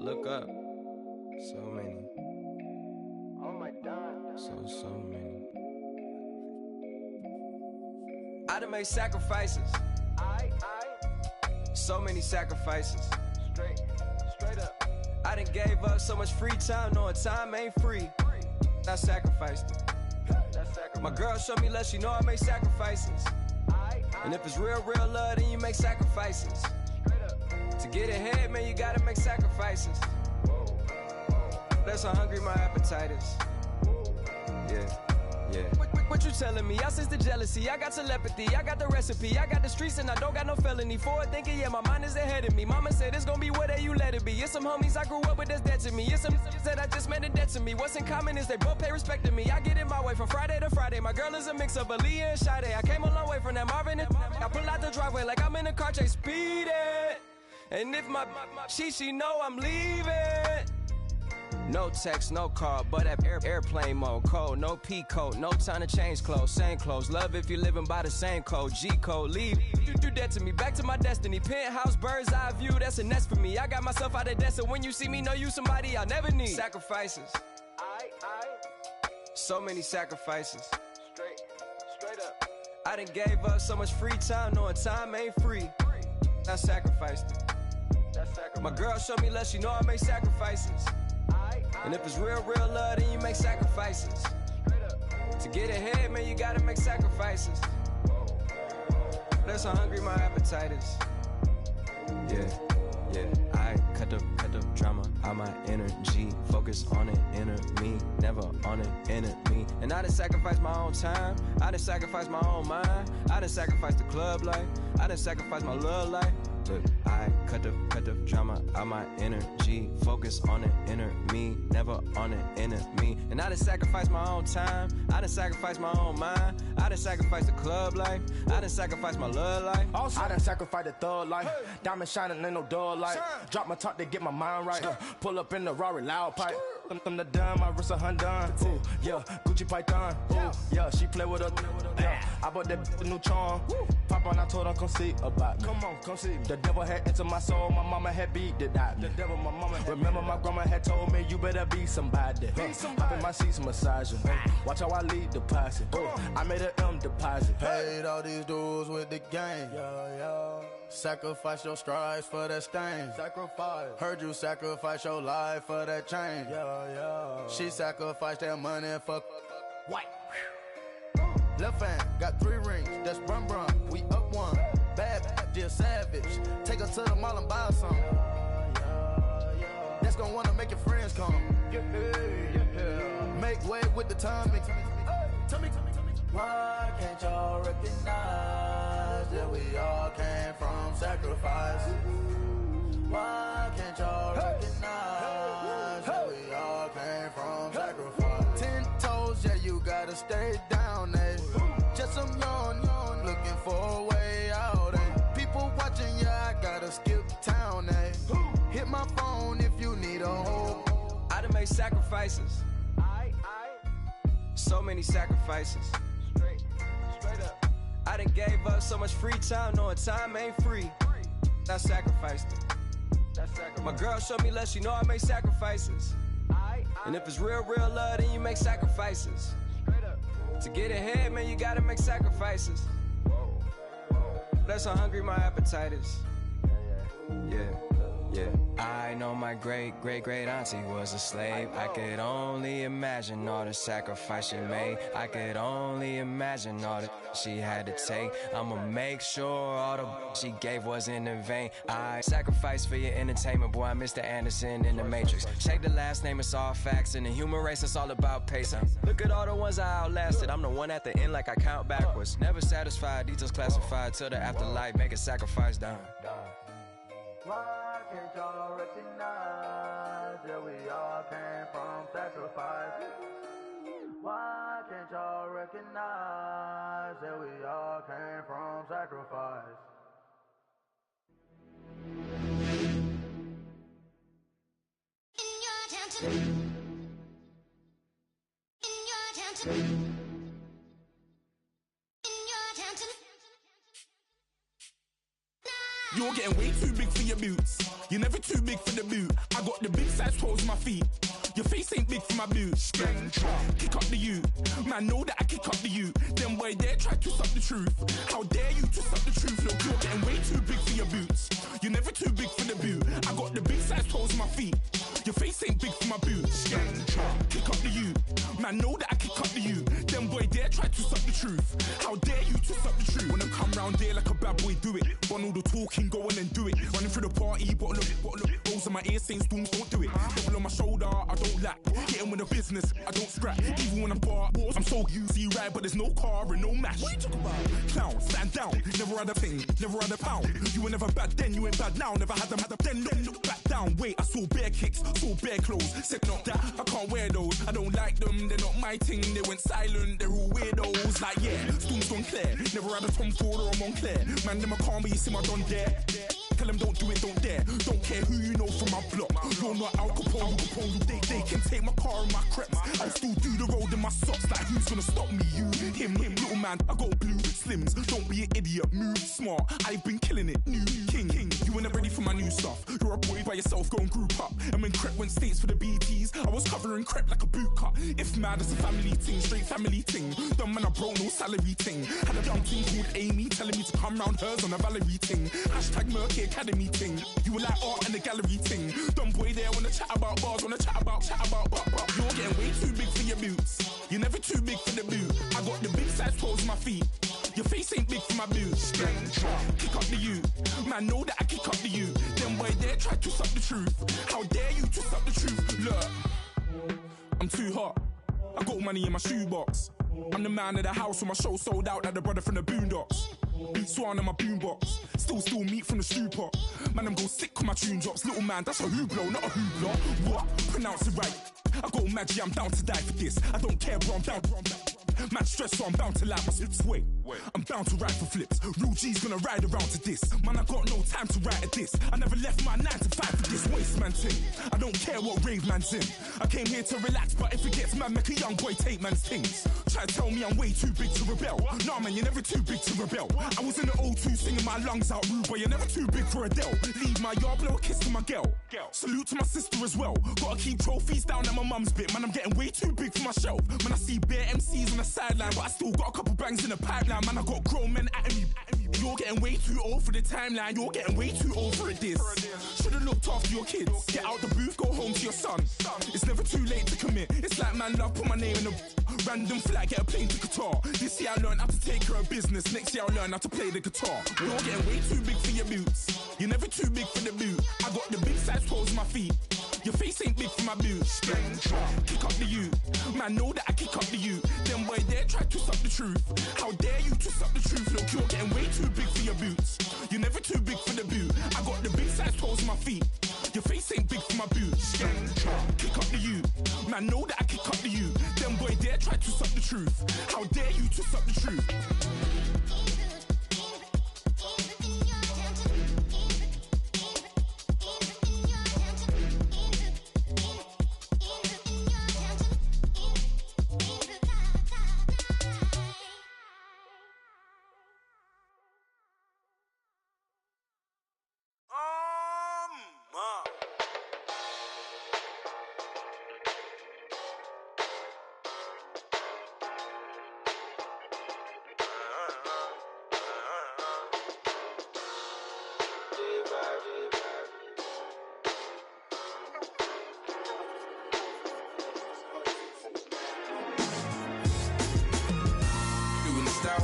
look up. So many. Oh my God. So many. I done made sacrifices. So many sacrifices. Straight up. I done gave up so much free time, knowing time ain't free. I sacrificed it. My girl showed me love, she know I make sacrifices. And if it's real love, then you make sacrifices. To get ahead, man, you gotta make sacrifices. That's how hungry my appetite is. Yeah. What you telling me? I sense the jealousy, I got telepathy, I got the recipe, I got the streets and I don't got no felony. Forward thinking, yeah, my mind is ahead of me. Mama said it's gonna be whatever you let it be. It's some homies I grew up with that's dead to me. It's some that I just met in debt to me. What's in common is they both pay respect to me. I get in my way from Friday to Friday. My girl is a mix of Aaliyah and Sade. I came a long way from that Marvin and I pull out the driveway like I'm in a car chase speeding. And if my she know I'm leaving. No text, no call, but at airplane mode. Code, no P code, no time to change clothes. Same clothes, love if you're living by the same code. G code, leave. You do that to me, back to my destiny. Penthouse, bird's eye view, that's a nest for me. I got myself out of debt, so when you see me, know you somebody I'll never need. Sacrifices. So many sacrifices. Straight up. I done gave up so much free time, knowing time ain't free. I sacrificed it. My girl showed me love, she know I make sacrifices. And if it's real love, then you make sacrifices. To get ahead, man, you gotta make sacrifices. That's how hungry my appetite is. Yeah. I cut the drama out my energy. Focus on it, inner me, never on it, enemy. And I done sacrificed my own time. I done sacrificed my own mind. I done sacrificed the club life. I done sacrificed my love life. Look, I cut the drama out my energy. Focus on it, inner me, never on it, enemy. And I done sacrificed my own time. I done sacrificed my own mind. I done sacrificed the club life. I done sacrificed my love life. Also, I done sacrificed the thug life. Diamond shining, ain't no dull light. Drop my top to get my mind right. Pull up in the Rari loud pipe. Them the dime, my wrist a Hyundai. Ooh, yeah, Gucci Python. Ooh, yeah, she play with her. Yeah, I bought that new charm. Pop on, I told her come see about me. Come on, come see me. The devil had entered my soul, my mama had beat it out. The devil, my mama. Remember my grandma had told me you better be somebody. Hop in my seats, massaging. Watch how I lead the posse. I made an M deposit. Paid all these dues with the game. Sacrifice your strides for that stain. Sacrifice. Heard you sacrifice your life for that change. She sacrificed that money for white. Left hand got 3 rings. That's brum brum. We up one. Bad, dear savage. Take her to the mall and buy her some. That's gonna wanna make your friends come. Make way with the timing. Tell me. Why can't y'all recognize that we all came from sacrifice? Why can't y'all recognize that we all came from sacrifice? 10 toes, yeah, you gotta stay down, eh? Just some yawn, looking for a way out, eh? People watching, yeah, I gotta skip town, eh? Hit my phone if you need a hold. I done made sacrifices. So many sacrifices. Straight up. I done gave up so much free time, knowing time ain't free. I sacrificed it. My girl showed me love, she know I make sacrifices. And if it's real love, then you make sacrifices. To get ahead, man, you gotta make sacrifices. That's how hungry my appetite is. Yeah. I know my great auntie was a slave. I could only imagine all the sacrifice she made. I could only imagine all the she had to take. I'ma make sure all the she gave wasn't in vain. I sacrificed for your entertainment, boy. I'm Mr. Anderson in the Matrix. Check the last name, it's all facts. In the human race, it's all about pacing. Look at all the ones I outlasted. I'm the one at the end like I count backwards. Never satisfied, details classified till the afterlife. Make a sacrifice down. Why can't y'all recognize that we all came from sacrifice? Why can't y'all recognize that we all came from sacrifice? In your town You're getting way too big for your boots. You're never too big for the boot. I got the big size toes on my feet. Your face ain't big for my boots. Kick up the you. Man, know that I kick up the you. Them boy dare try to suck the truth. How dare you to suck the truth? Look, you're getting way too big for your boots. You're never too big for the boot. I got the big size toes on my feet. Your face ain't big for my boots. Kick up the you. Man, know that I kick up the you. Them boy dare try to suck the truth. How dare you to suck the truth? When I come round there like a bad boy, do it. Want all the talking, go on and do it. Running through the party, bottle of rolls in my ear saying don't do it. Double on my shoulder, I don't lack. Getting with the business, I don't scrap. Even when I'm bar wars, I'm so easy right, but there's no car and no mash. What you talk about? Clown, stand down. Never had a thing, never had a pound. You were never bad then, you ain't bad now. Never had them, then look back down. Wait, I saw bare kicks, saw bare clothes. Said not that, I can't wear those. I don't like them, they're not my thing. They went silent, they're all weirdos. Like yeah, Storm's gone clear. Never had a Tom Ford or a Montclair. Man, them a calm, but you see my Don dare. Tell them don't do it, don't dare. Don't care who you know from my block. You're not Al Capone. They can take my car and my creps. I'll still do the road in my socks. Like who's gonna stop me? You, him, little man. I got blue slims. Don't be an idiot. Move smart. I've been killing it. New king. You ain't ready for my new stuff. You're a boy by yourself. Go and group up. And when Crep went states for the BTs, I was covering Crep like a boot cut. If mad, it's a family thing. Straight family thing. Dumb man, I broke no salary thing. Had a young thing called Amy telling me to come round hers on a Valerie thing. Hashtag Murky Academy thing. You were like art and the gallery thing. Dumb boy there wanna chat about bars, wanna chat about. You're getting way too big for your boots. You're never too big for the boot. I got the big size toes on my feet. Your face ain't big for my boots. Kick up the you. Man, know that I kick up the you. Them boy there try to suck the truth. How dare you to suck the truth? Look, I'm too hot. I got money in my shoebox. I'm the man of the house when my show sold out like the brother from the Boondocks. Beat Swan in my boombox. Still meat from the stew pot. Man, I'm go sick when my tune drops. Little man, that's a hooplo, not a hoopla. What? Pronounce it right. I got magic, I'm down to die for this. I don't care, bro, I'm down. Man stressed, so I'm bound to lie my slips. Wait, I'm bound to ride for flips. Real G's gonna ride around to this. Man, I got no time to write at this. I never left my 9 to 5 for this waste man thing. I don't care what rave man's in. I came here to relax, but if it gets mad, make a young boy take man's things. Try to tell me I'm way too big to rebel. Nah, man, you're never too big to rebel. I was in the O2 singing my lungs out, rude, but you're never too big for Adele. Leave my yard, blow a kiss to my girl. Salute to my sister as well. Gotta keep trophies down at my mum's bit. Man, I'm getting way too big for my shelf. Man, I see bare MCs on the sideline, but I still got a couple bangs in the pipeline. Man, I got grown men at me. You're getting way too old for the timeline. You're getting way too old for a diss. Should've looked after your kids. Get out the booth, go home to your son. It's never too late to commit. It's like man love, put my name in a random flat, get a plane to Qatar. This year I learned how to take care of business. Next year I'll learn how to play the guitar. You're getting way too big for your boots. You're never too big for the boot. I got the big size toes on my feet. Your face ain't big for my boots. Kick up the you. Man, know that I kick up the you. Them boy there try to suck the truth. How dare you to suck the truth? Look, you're getting way too big for your boots. You're never too big for the boot. I got the big size toes on my feet. Your face ain't big for my boots. Kick up the you. Man, know that I kick up the you. Them boy there try to suck the truth. How dare you to suck the truth?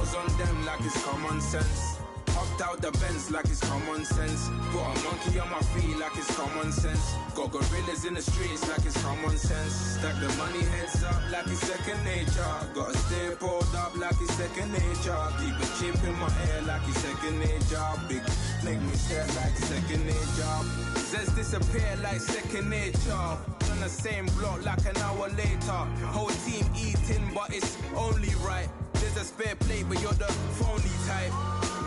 On them like it's common sense. Hopped out the Benz like it's common sense. Put a monkey on my feet like it's common sense. Got gorillas in the streets like it's common sense. Stack the money heads up like it's second nature. Gotta stay pulled up like it's second nature. Keep a chip in my hair like it's second nature. Big make me stare like second nature. Says disappear like second nature. On the same block like an hour later. Whole team eating but it's only right. There's a spare plate, but you're the phony type.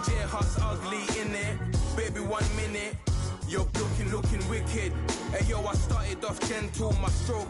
J-Hut's ugly in it. Baby, 1 minute. You're looking wicked. Hey, yo, I started off gentle, my stroke.